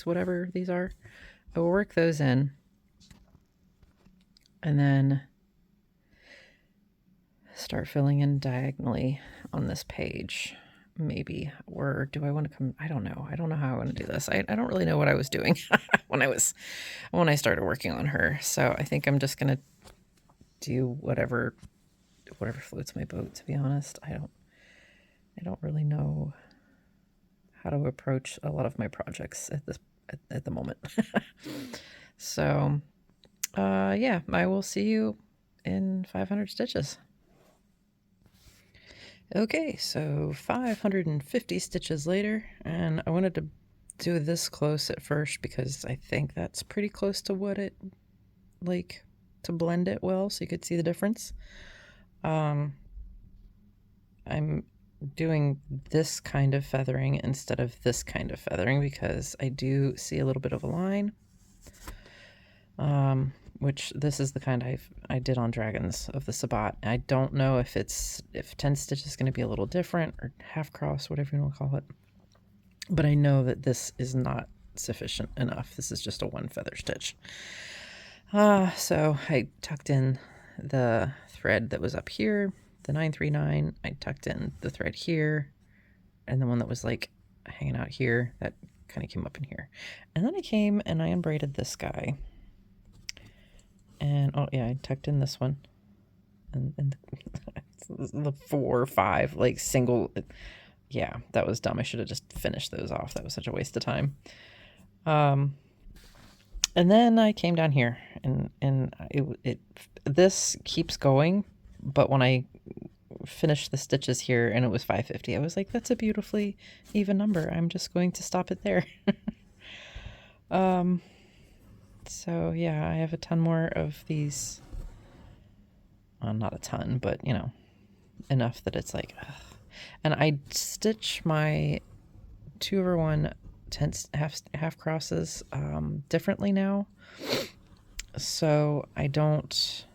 whatever these are. I will work those in, and then start filling in diagonally on this page, maybe. Or do I want to come? I don't know. I don't know how I want to do this. I don't really know what I was doing when I started working on her. So I think I'm just gonna do whatever floats my boat, to be honest. I don't really know how to approach a lot of my projects at the moment. So yeah, I will see you in 500 stitches. Okay, so 550 stitches later, and I wanted to do this close at first because I think that's pretty close to what it, like, to blend it well so you could see the difference. I'm doing this kind of feathering instead of this kind of feathering because I do see a little bit of a line. Which this is the kind I did on Dragons of the Sabbat. I don't know if 10 stitch is going to be a little different, or half cross, whatever you want to call it. But I know that this is not sufficient enough. This is just a one feather stitch. So I tucked in the thread that was up here, the 939. I tucked in the thread here, and the one that was like hanging out here, that kind of came up in here. And then I came and I unbraided this guy. And oh yeah, I tucked in this one, and the 4 or 5 like single. Yeah, that was dumb. I should have just finished those off. That was such a waste of time. And then I came down here, and this keeps going, but when I finished the stitches here and it was 550, I was like, that's a beautifully even number. I'm just going to stop it there. So yeah, I have a ton more of these. Well, not a ton, but you know, enough that it's like, ugh. And I stitch my 2/1 half crosses differently now. So I don't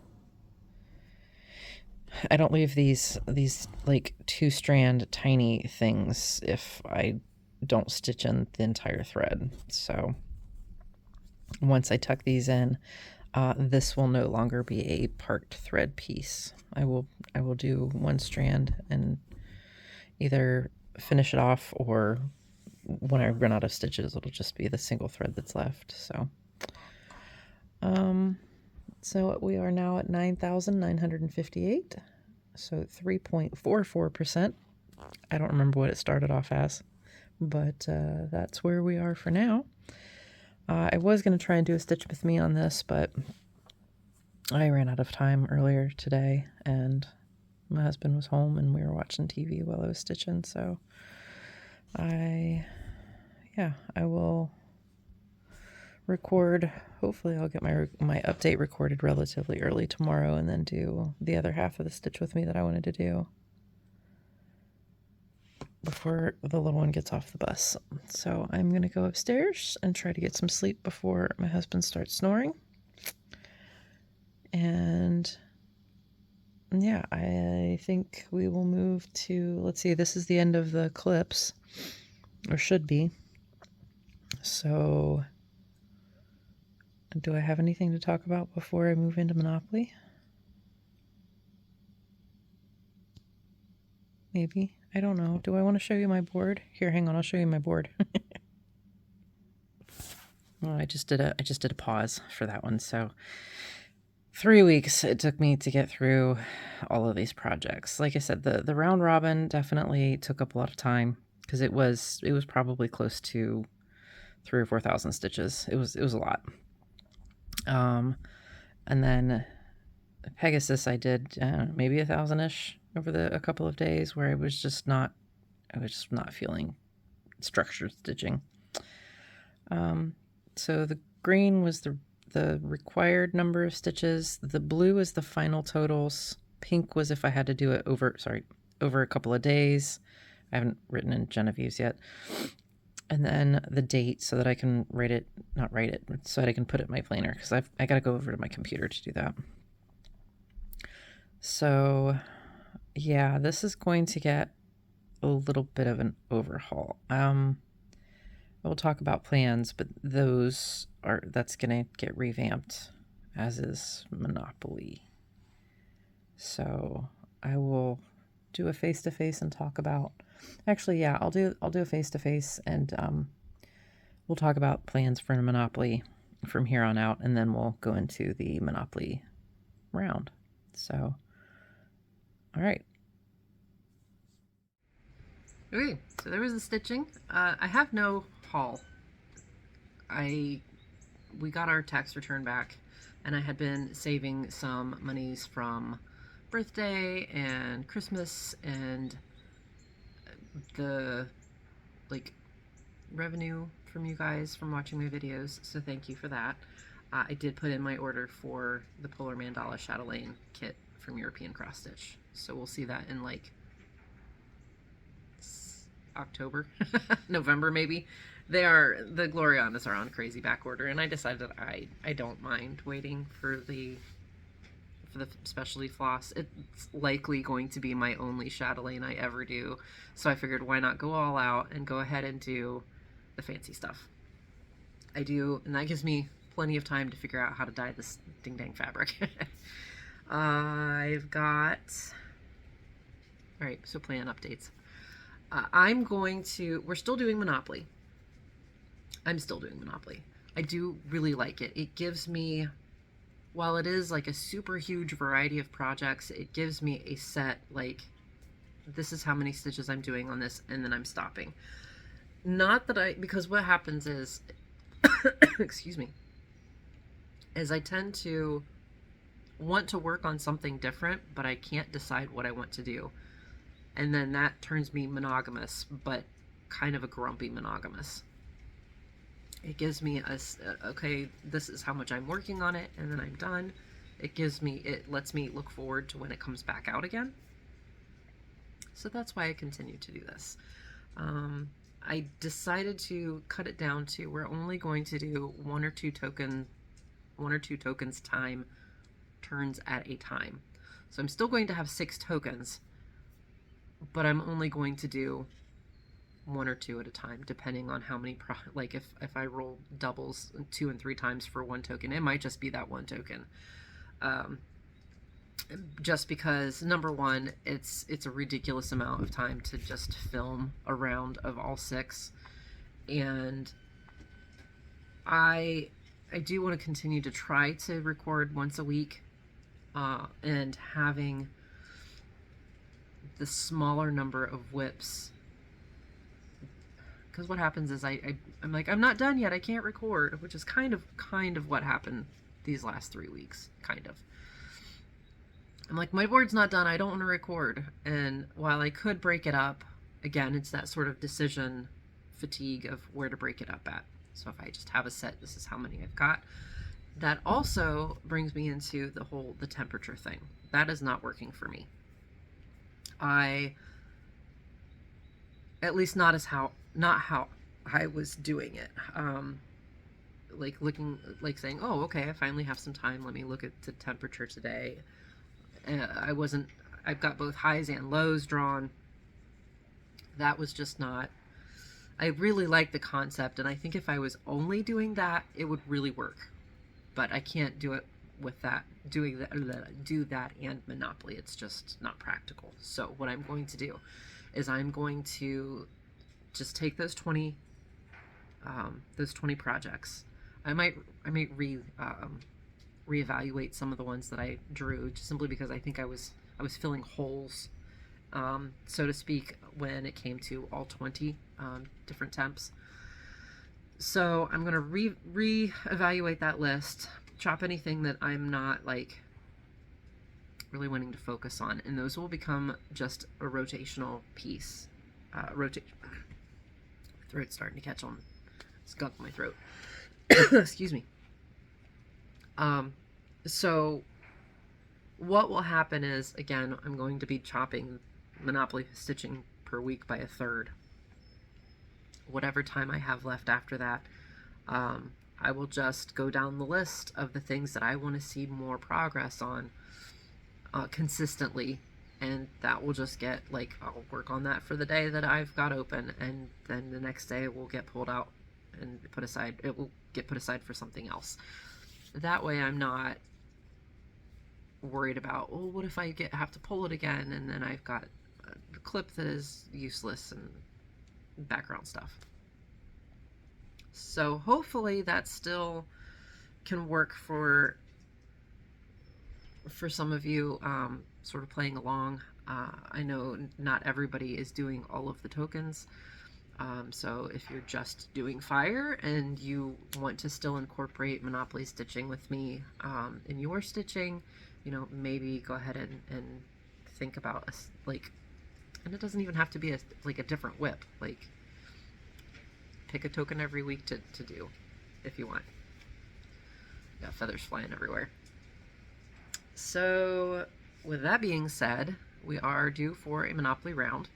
leave these like 2-strand tiny things if I don't stitch in the entire thread. So once I tuck these in, this will no longer be a parked thread piece. I will do 1 strand and either finish it off, or when I run out of stitches, it'll just be the single thread that's left. So we are now at 9,958, so 3.44%. I don't remember what it started off as, but that's where we are for now. I was going to try and do a stitch with me on this, but I ran out of time earlier today, and my husband was home and we were watching TV while I was stitching. So I will record. Hopefully I'll get my update recorded relatively early tomorrow, and then do the other half of the stitch with me that I wanted to do before the little one gets off the bus. So I'm going to go upstairs and try to get some sleep before my husband starts snoring. And yeah, I think we will move to, let's see, this is the end of the clips, or should be. So Do I have anything to talk about before I move into Monopoly? Maybe. I don't know. Do I want to show you my board? Here, hang on. I'll show you my board. Well, I just did a pause for that one. So 3 weeks it took me to get through all of these projects. Like I said, the round robin definitely took up a lot of time because it was probably close to 3,000 or 4,000 stitches. It was a lot. And then Pegasus, I did maybe 1,000-ish over a couple of days where I was just not feeling structured stitching. So the green was the required number of stitches. The blue is the final totals. Pink was if I had to do it over a couple of days. I haven't written in Genevieve's yet. And then the date so that I can so that I can put it in my planner because I got to go over to my computer to do that. So yeah, this is going to get a little bit of an overhaul. We'll talk about plans, but that's going to get revamped, as is Monopoly. So I will do a face-to-face and talk about. Actually, yeah, I'll do a face-to-face, and we'll talk about plans for Monopoly from here on out, and then we'll go into the Monopoly round. So, all right. Okay, so there was the stitching. I have no haul. We got our tax return back, and I had been saving some monies from birthday and Christmas and the revenue from you guys from watching my videos, so thank you for that. I did put in my order for the Polar Mandala Chatelaine kit from European Cross Stitch, so we'll see that in October, November maybe. The Glorianas are on crazy back order, and I decided I don't mind waiting for the specialty floss. It's likely going to be my only chatelaine I ever do, so I figured why not go all out and go ahead and do the fancy stuff. I do, and that gives me plenty of time to figure out how to dye this ding dang fabric. I've got, all right, so plan updates. We're still doing Monopoly. I'm still doing Monopoly. I do really like it. It gives me, while it is like a super huge variety of projects, it gives me a set, this is how many stitches I'm doing on this, and then I'm stopping. Not that because what happens is, excuse me, is I tend to want to work on something different, but I can't decide what I want to do. And then that turns me monogamous, but kind of a grumpy monogamous. It gives me okay, this is how much I'm working on it, and then I'm done. It lets me look forward to when it comes back out again. So that's why I continue to do this. I decided to cut it down to we're only going to do one or two tokens turns at a time. So I'm still going to have 6 tokens, but I'm only going to do 1 or 2 at a time, depending on how many if I roll doubles 2 and 3 times for 1 token, it might just be that 1 token. Just because, number one, it's a ridiculous amount of time to just film a round of all 6, and I do want to continue to try to record once a week, and having the smaller number of whips, because what happens is I'm like, I'm not done yet, I can't record, which is kind of what happened these last 3 weeks. Kind of, I'm like, my board's not done, I don't want to record. And while I could break it up, again, it's that sort of decision fatigue of where to break it up at. So if I just have a set, this is how many I've got. That also brings me into the temperature thing. That is not working for me. At least not how I was doing it. Saying, oh, okay, I finally have some time, let me look at the temperature today. I've got both highs and lows drawn. That was just not, I really like the concept, and I think if I was only doing that, it would really work. but I can't do it with that, do that and Monopoly. It's just not practical. So what I'm going to do is I'm going to just take those 20 projects. I might reevaluate some of the ones that I drew, just simply because I think I was filling holes, so to speak, when it came to all 20 different temps. So I'm going to reevaluate that list, chop anything that I'm not like really wanting to focus on, and those will become just a rotational piece. Throat's starting to catch on. Skunk in my throat. Excuse me. So what will happen is, again, I'm going to be chopping Monopoly stitching per week by a third. Whatever time I have left after that, I will just go down the list of the things that I want to see more progress on consistently, and that will just get, like, I'll work on that for the day that I've got open, and then the next day it will get pulled out and put aside. It will get put aside for something else. That way I'm not worried about, oh, what if I have to pull it again, and then I've got a clip that is useless and background stuff. So hopefully that still can work for some of you sort of playing along. I know not everybody is doing all of the tokens. So if you're just doing fire and you want to still incorporate Monopoly stitching with me in your stitching, you know, maybe go ahead and think about and it doesn't even have to be a different whip. Like, pick a token every week to do if you want. Got feathers flying everywhere. So with that being said, we are due for a Monopoly round.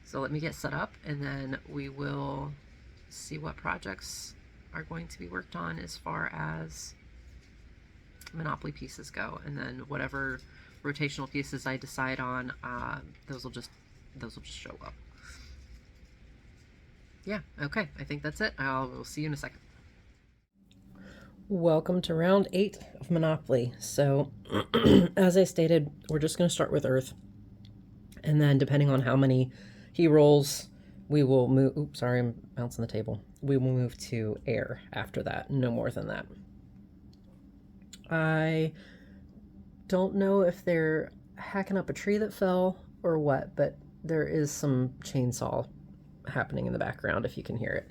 So let me get set up, and then we will see what projects are going to be worked on as far as Monopoly pieces go, and then whatever rotational pieces I decide on, those will just show up. Yeah, okay, I think that's it. We'll see you in a second. Welcome to round 8 of Monopoly. So as I stated, we're just going to start with Earth, and then depending on how many he rolls, we will move. Oops, sorry, I'm bouncing the table. We will move to air after that. No more than that. I don't know if they're hacking up a tree that fell or what, but there is some chainsaw happening in the background if you can hear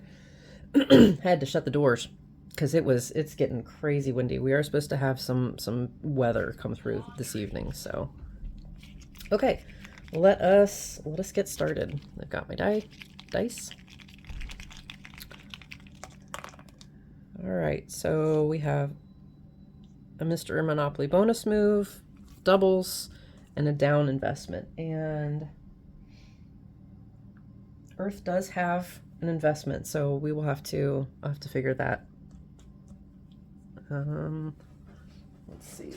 it. Had to shut the doors because it's getting crazy windy. We are supposed to have some weather come through this evening, so okay. Let us get started. I've got my dice. All right, so we have a Mr. Monopoly bonus move, doubles, and a down investment. And Earth does have an investment, so we will have to figure that. Let's see.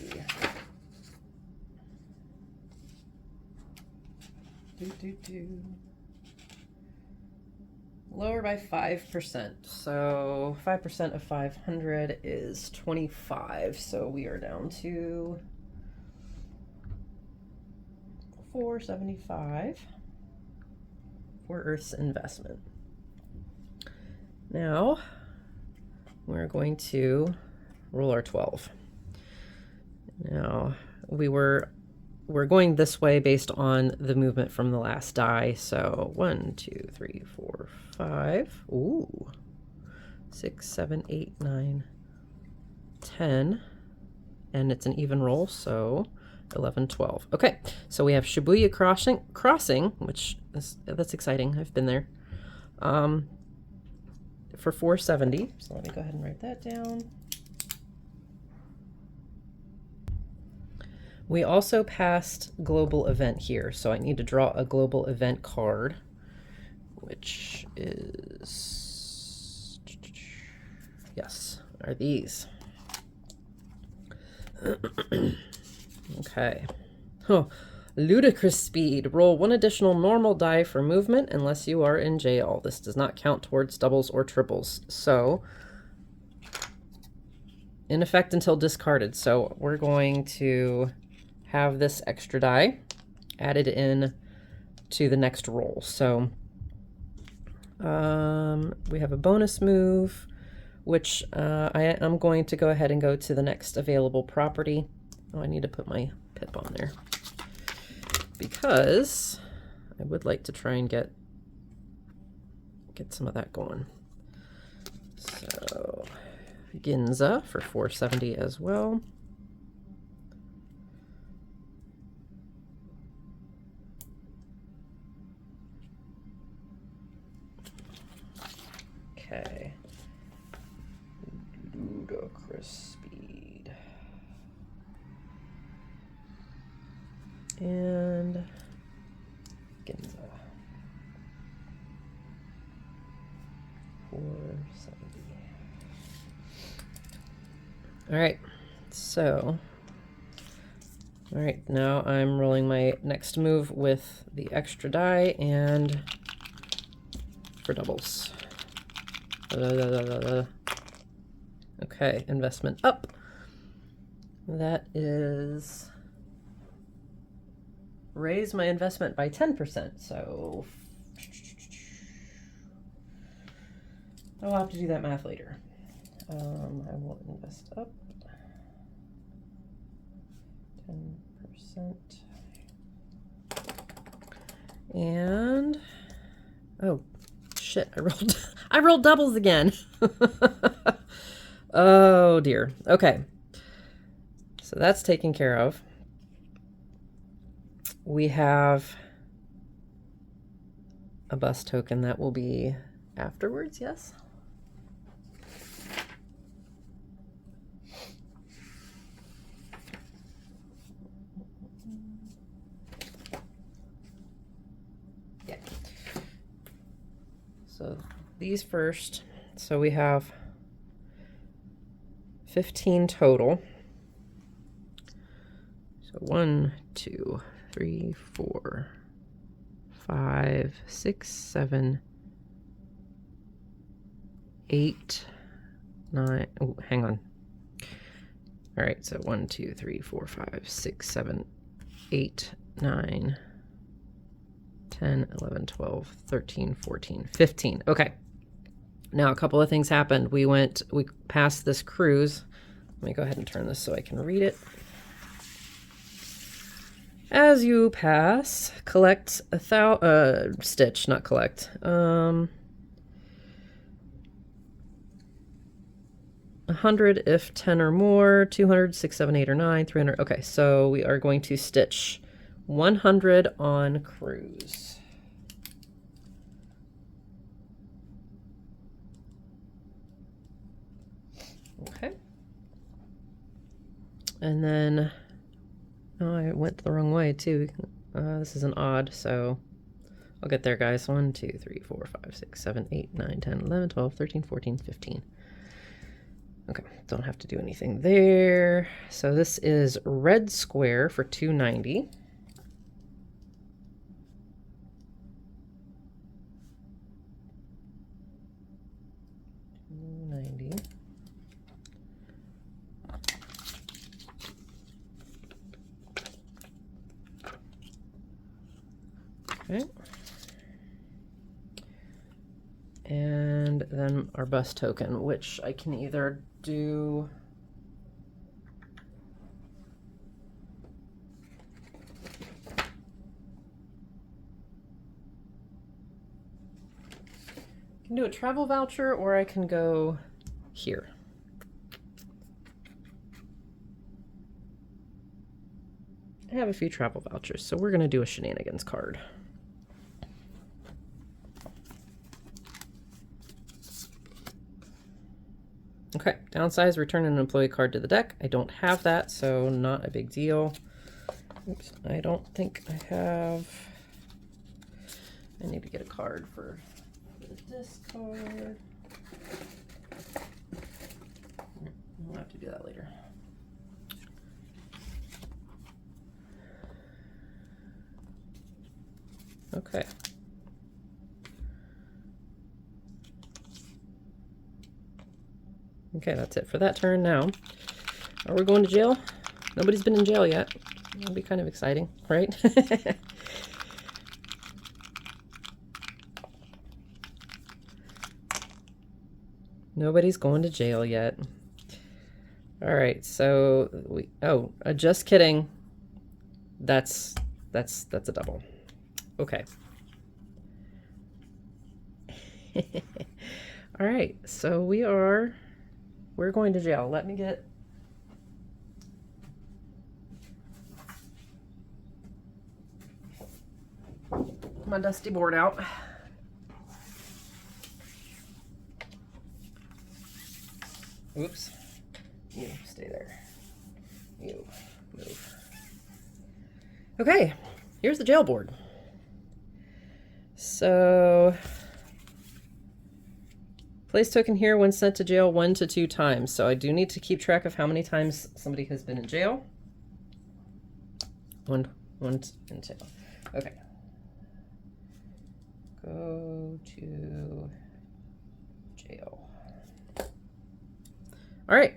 Lower by 5%. So 5% of 500 is 25. So we are down to 475 for Earth's investment. Now we're going to roll our 12. Now we're going this way based on the movement from the last die. So 1, 2, 3, 4, 5. Ooh. 6, 7, 8, 9, 10. And it's an even roll, so 11, 12. Okay, so we have Shibuya Crossing, which that's exciting. I've been there. For 470. So let me go ahead and write that down. We also passed global event here, so I need to draw a global event card, which is, yes, are these. Okay. Oh, ludicrous speed. Roll 1 additional normal die for movement unless you are in jail. This does not count towards doubles or triples. So in effect until discarded. So we're going to have this extra die added in to the next roll. So we have a bonus move, which I'm going to go ahead and go to the next available property. Oh, I need to put my pip on there because I would like to try and get some of that going. So Ginza for 470 as well. Okay. Ludicrous speed. And Ginza. 470. All right, so, all right, now I'm rolling my next move with the extra die and for doubles. Okay, investment up. That is raise my investment by 10%, so I'll have to do that math later. I will invest up 10%. And oh shit, I rolled doubles again. Oh dear. Okay. So that's taken care of. We have a bus token that will be afterwards, yes? Yeah. So these first. So we have 15 total. So 1, 2, 3, 4, 5, 6, 7, 8, 9. Oh, hang on. All right, so 1, 2, 3, 4, 5, 6, 7, 8, 9, 10, 11, 12, 13, 14, 15. Okay. Now a couple of things happened. We passed this cruise. Let me go ahead and turn this so I can read it. As you pass, collect stitch, not collect. 100 if 10 or more, 200, 6, 7, 8, or 9, 300. Okay, so we are going to stitch 100 on cruise. Okay. And then, oh, I went the wrong way too. This is an odd, so I'll get there, guys. 1, 2, 3, 4, 5, 6, 7, 8, 9, 10, 11, 12, 13, 14, 15. Okay, don't have to do anything there. So this is red square for 290. Okay. And then our bus token, which I can either do a travel voucher, or I can go here. I have a few travel vouchers, so we're going to do a shenanigans card. Okay, downsize, return an employee card to the deck. I don't have that, so not a big deal. Oops, I don't think I have. I need to get a card for this card. We'll have to do that later. Okay. Okay, that's it for that turn. Now, are we going to jail? Nobody's been in jail yet. That'll be kind of exciting, right? Nobody's going to jail yet. All right, so we, oh, just kidding. That's a double. Okay. All right, so we're going to jail. Let me get my dusty board out. Oops. You stay there. You move. Okay, here's the jail board. So, place token here when sent to jail 1 to 2 times. So I do need to keep track of how many times somebody has been in jail. One in jail. Okay. Go to jail. All right.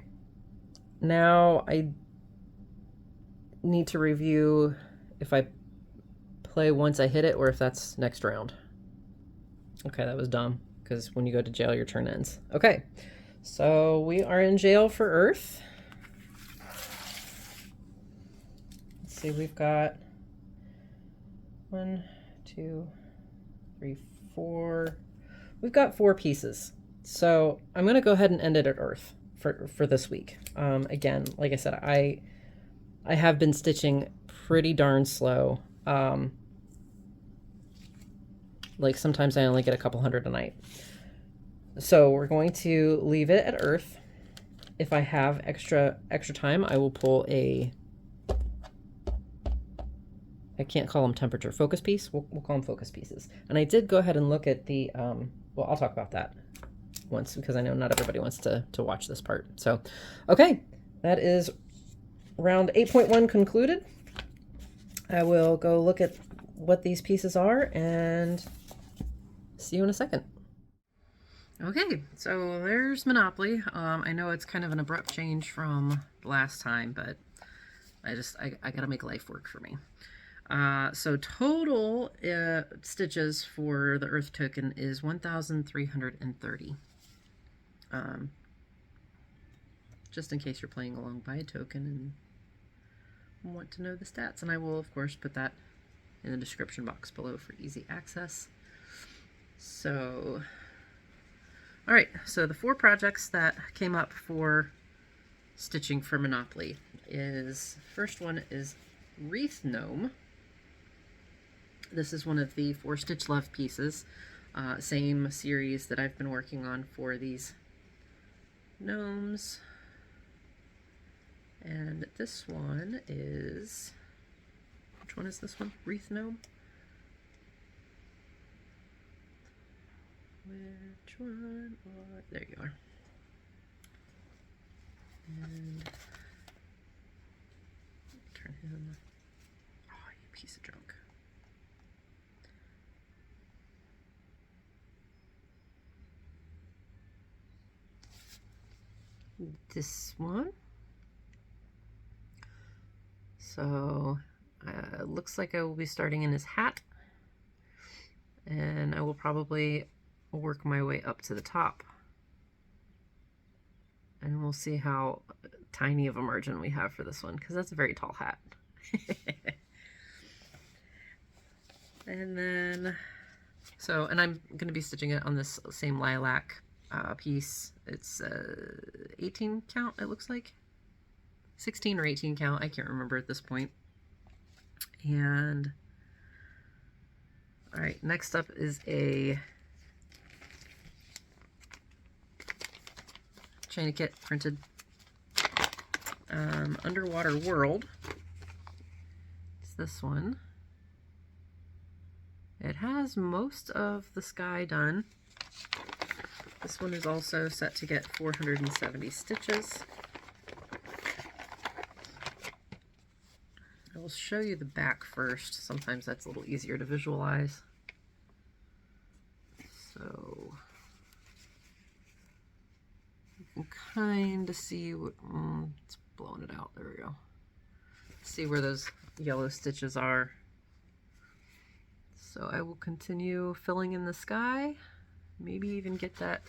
Now I need to review if I play once I hit it or if that's next round. Okay, that was dumb because when you go to jail, your turn ends. Okay, so we are in jail for Earth. Let's see, we've got 1, 2, 3, 4. We've got 4 pieces. So I'm going to go ahead and end it at Earth for this week. Again, like I said, I have been stitching pretty darn slow. Like sometimes I only get a couple hundred a night. So we're going to leave it at Earth. If I have extra time, I will pull a, I can't call them temperature, focus piece. We'll call them focus pieces. And I did go ahead and look at the, well, I'll talk about that once because I know not everybody wants to watch this part. So, okay, that is round 8.1 concluded. I will go look at what these pieces are and see you in a second. Okay, so there's Monopoly. I know it's kind of an abrupt change from last time, but I gotta make life work for me. So total stitches for the Earth token is 1,330. Just in case you're playing along by a token and want to know the stats, and I will of course put that in the description box below for easy access. So, all right, so the 4 projects that came up for stitching for Monopoly is, first one is Wreath Gnome. This is one of the 4 Stitch Love pieces, same series that I've been working on for these gnomes. And this one is, which one is this one? Wreath Gnome? Which one? There you are. And turn him. Oh, you piece of junk. This one. So looks like I will be starting in his hat, and I will probably work my way up to the top, and we'll see how tiny of a margin we have for this one because that's a very tall hat. And then, so, and I'm going to be stitching it on this same lilac piece. It's 18 count, it looks like. 16 or 18 count, I can't remember at this point. And all right, next up is a China Kit printed Underwater World. It's this one. It has most of the sky done. This one is also set to get 470 stitches. I will show you the back first. Sometimes that's a little easier to visualize. So we've can kind of see what, it's blowing it out. There we go. See where those yellow stitches are. So I will continue filling in the sky, maybe even get that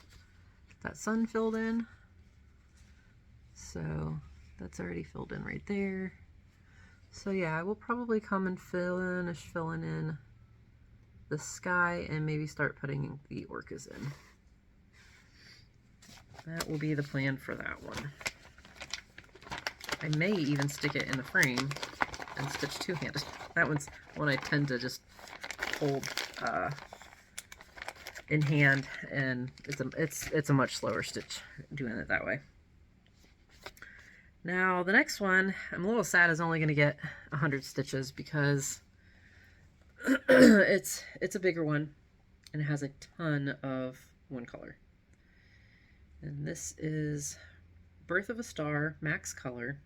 sun filled in. So that's already filled in right there. So yeah, I will probably come and finish filling in the sky and maybe start putting the orcas in. That will be the plan for that one. I may even stick it in the frame and stitch two-handed. That one's one I tend to just hold in hand, and it's a much slower stitch doing it that way. Now the next one, I'm a little sad is only going to get 100 stitches because it's a bigger one and it has a ton of one color. And this is Birth of a Star, Max Color.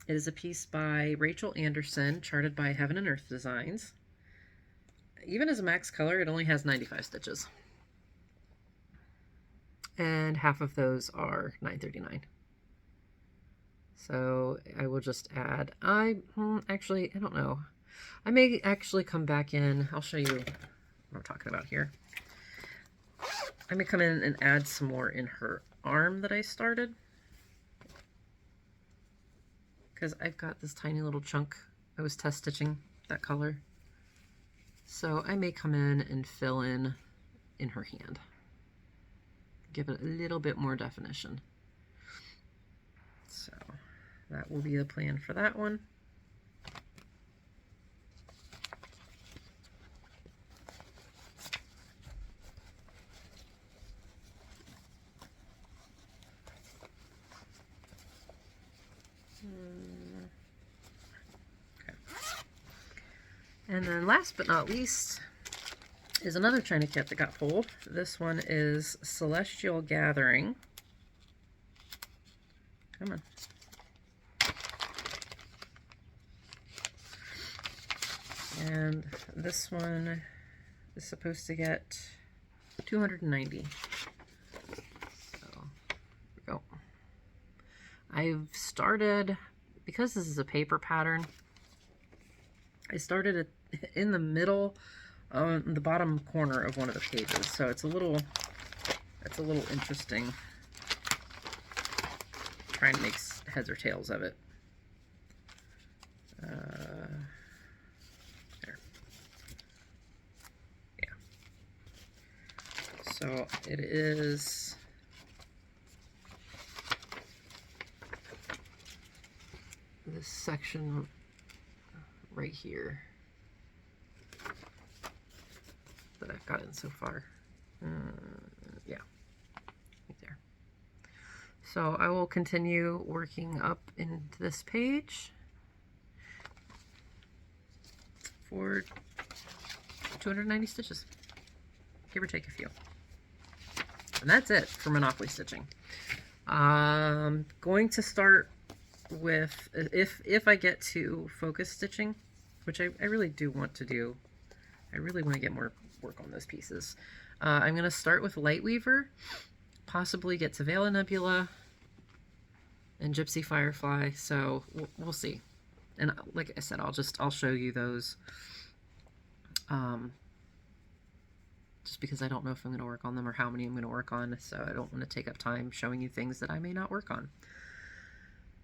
It is a piece by Rachel Anderson, charted by Heaven and Earth Designs. Even as a max color, it only has 95 stitches. And half of those are $9.39. So I will just add, actually, I don't know. I may actually come back in. I'll show you what I'm talking about here. I may come in and add some more in her arm that I started, because I've got this tiny little chunk. I was test stitching that color. So I may come in and fill in her hand. Give it a little bit more definition. So that will be the plan for that one. Okay. And then last but not least is another China kit that got pulled. This one is Celestial Gathering. Come on. And this one is supposed to get 290. So, here we go. I've started, because this is a paper pattern, I started it in the middle, the bottom corner of one of the pages. So it's a little interesting trying to make heads or tails of it. There. Yeah. So it is this section right here that I've gotten so far. Yeah, right there. So I will continue working up into this page for 290 stitches, give or take a few. And that's it for Monopoly stitching. Going to start with, if I get to focus stitching, which I really do want to do. I really want to get more work on those pieces. I'm going to start with Lightweaver, possibly get to Vela Nebula and Gypsy Firefly, so we'll see. And like I said, I'll show you those, just because I don't know if I'm going to work on them or how many I'm going to work on, so I don't want to take up time showing you things that I may not work on.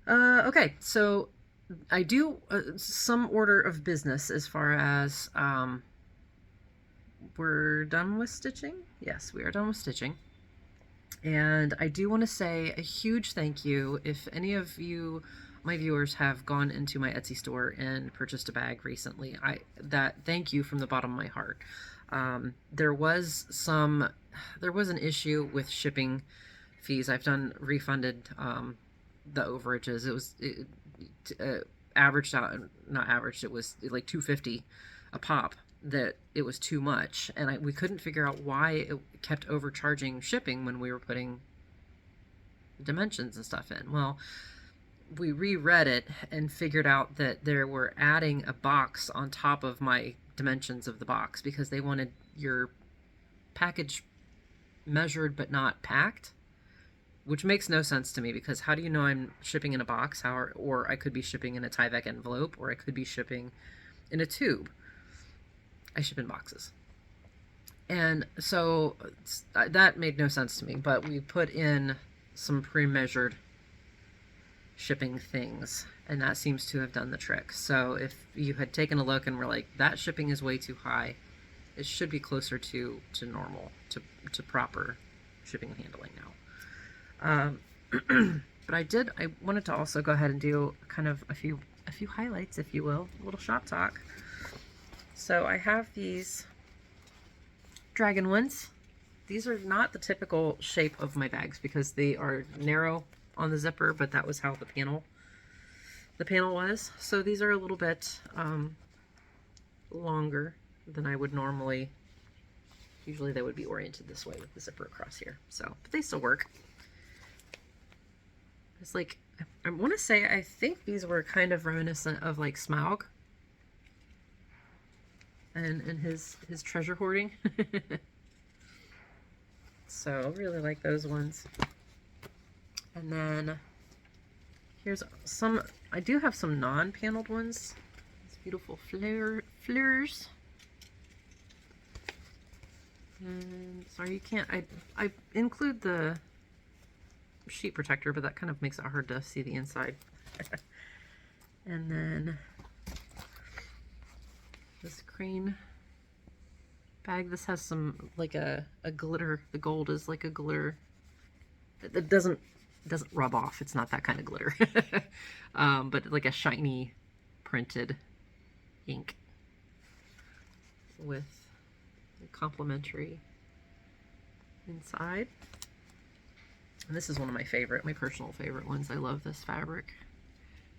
Okay, so I do some order of business as far as we're done with stitching. Yes, we are done with stitching. And I do want to say a huge thank you if any of you, my viewers, have gone into my Etsy store and purchased a bag recently. Thank you from the bottom of my heart. There was an issue with shipping fees. I've refunded the overages. It averaged out, not averaged, it was like $2.50 a pop, that it was too much, and we couldn't figure out why it kept overcharging shipping when we were putting dimensions and stuff in. Well, we reread it and figured out that they were adding a box on top of my dimensions of the box because they wanted your package measured but not packed, which makes no sense to me, because how do you know I'm shipping in a box? Or I could be shipping in a Tyvek envelope, or I could be shipping in a tube. I ship in boxes. And so that made no sense to me, but we put in some pre-measured shipping things, and that seems to have done the trick. So if you had taken a look and were like, that shipping is way too high, it should be closer to normal, to proper shipping and handling now. But I wanted to also go ahead and do kind of a few highlights, if you will, a little shop talk. So I have these dragon ones. These are not the typical shape of my bags because they are narrow on the zipper, but that was how the panel was. So these are a little bit longer than I would normally. Usually they would be oriented this way with the zipper across here. So, but they still work. It's like, I want to say, I think these were kind of reminiscent of like Smaug and his treasure hoarding. So really like those ones. And then here's some, I do have some non-paneled ones. These beautiful fleurs. And sorry, you can't, I include the sheet protector, but that kind of makes it hard to see the inside. And then this crane bag. This has some, like a glitter. The gold is like a glitter. It doesn't rub off. It's not that kind of glitter. But like a shiny printed ink with a complimentary inside. And this is one of my personal favorite ones. I love this fabric.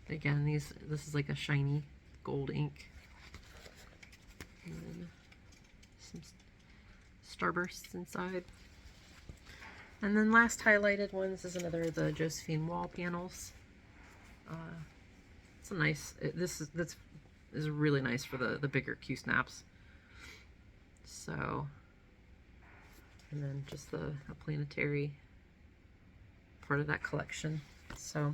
Again, this is like a shiny gold ink. And then some starbursts inside. And then last highlighted one, this is another of the Josephine wall panels. It's a nice, this is really nice for the bigger Q snaps. So, and then just a planetary part of that collection. So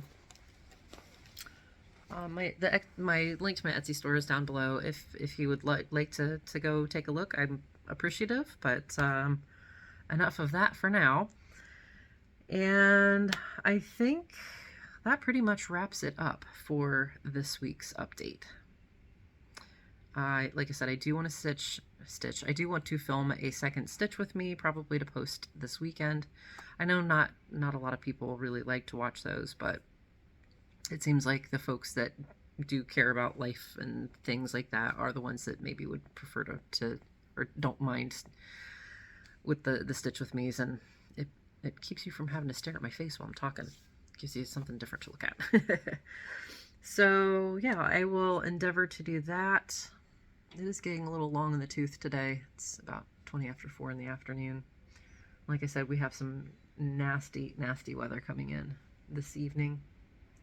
my link to my Etsy store is down below if you would like to go take a look. I'm appreciative, but enough of that for now. And I think that pretty much wraps it up for this week's update. Like I said, I do want to stitch. I do want to film a second stitch with me, probably to post this weekend. I know not a lot of people really like to watch those, but it seems like the folks that do care about life and things like that are the ones that maybe would prefer to or don't mind with the stitch with me's, and it keeps you from having to stare at my face while I'm talking. It gives you something different to look at. So yeah, I will endeavor to do that. It is getting a little long in the tooth today. It's about 20 after 4 in the afternoon. Like I said, we have some nasty weather coming in this evening.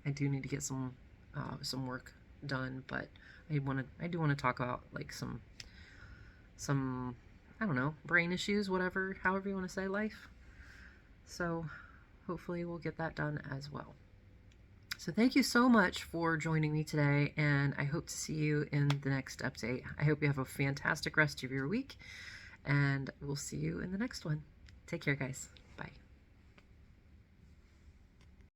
I do need to get some work done, but I do want to talk about like some I don't know, brain issues, whatever, however you want to say life. So hopefully we'll get that done as well. So thank you so much for joining me today, and I hope to see you in the next update. I hope you have a fantastic rest of your week, and we'll see you in the next one. Take care, guys.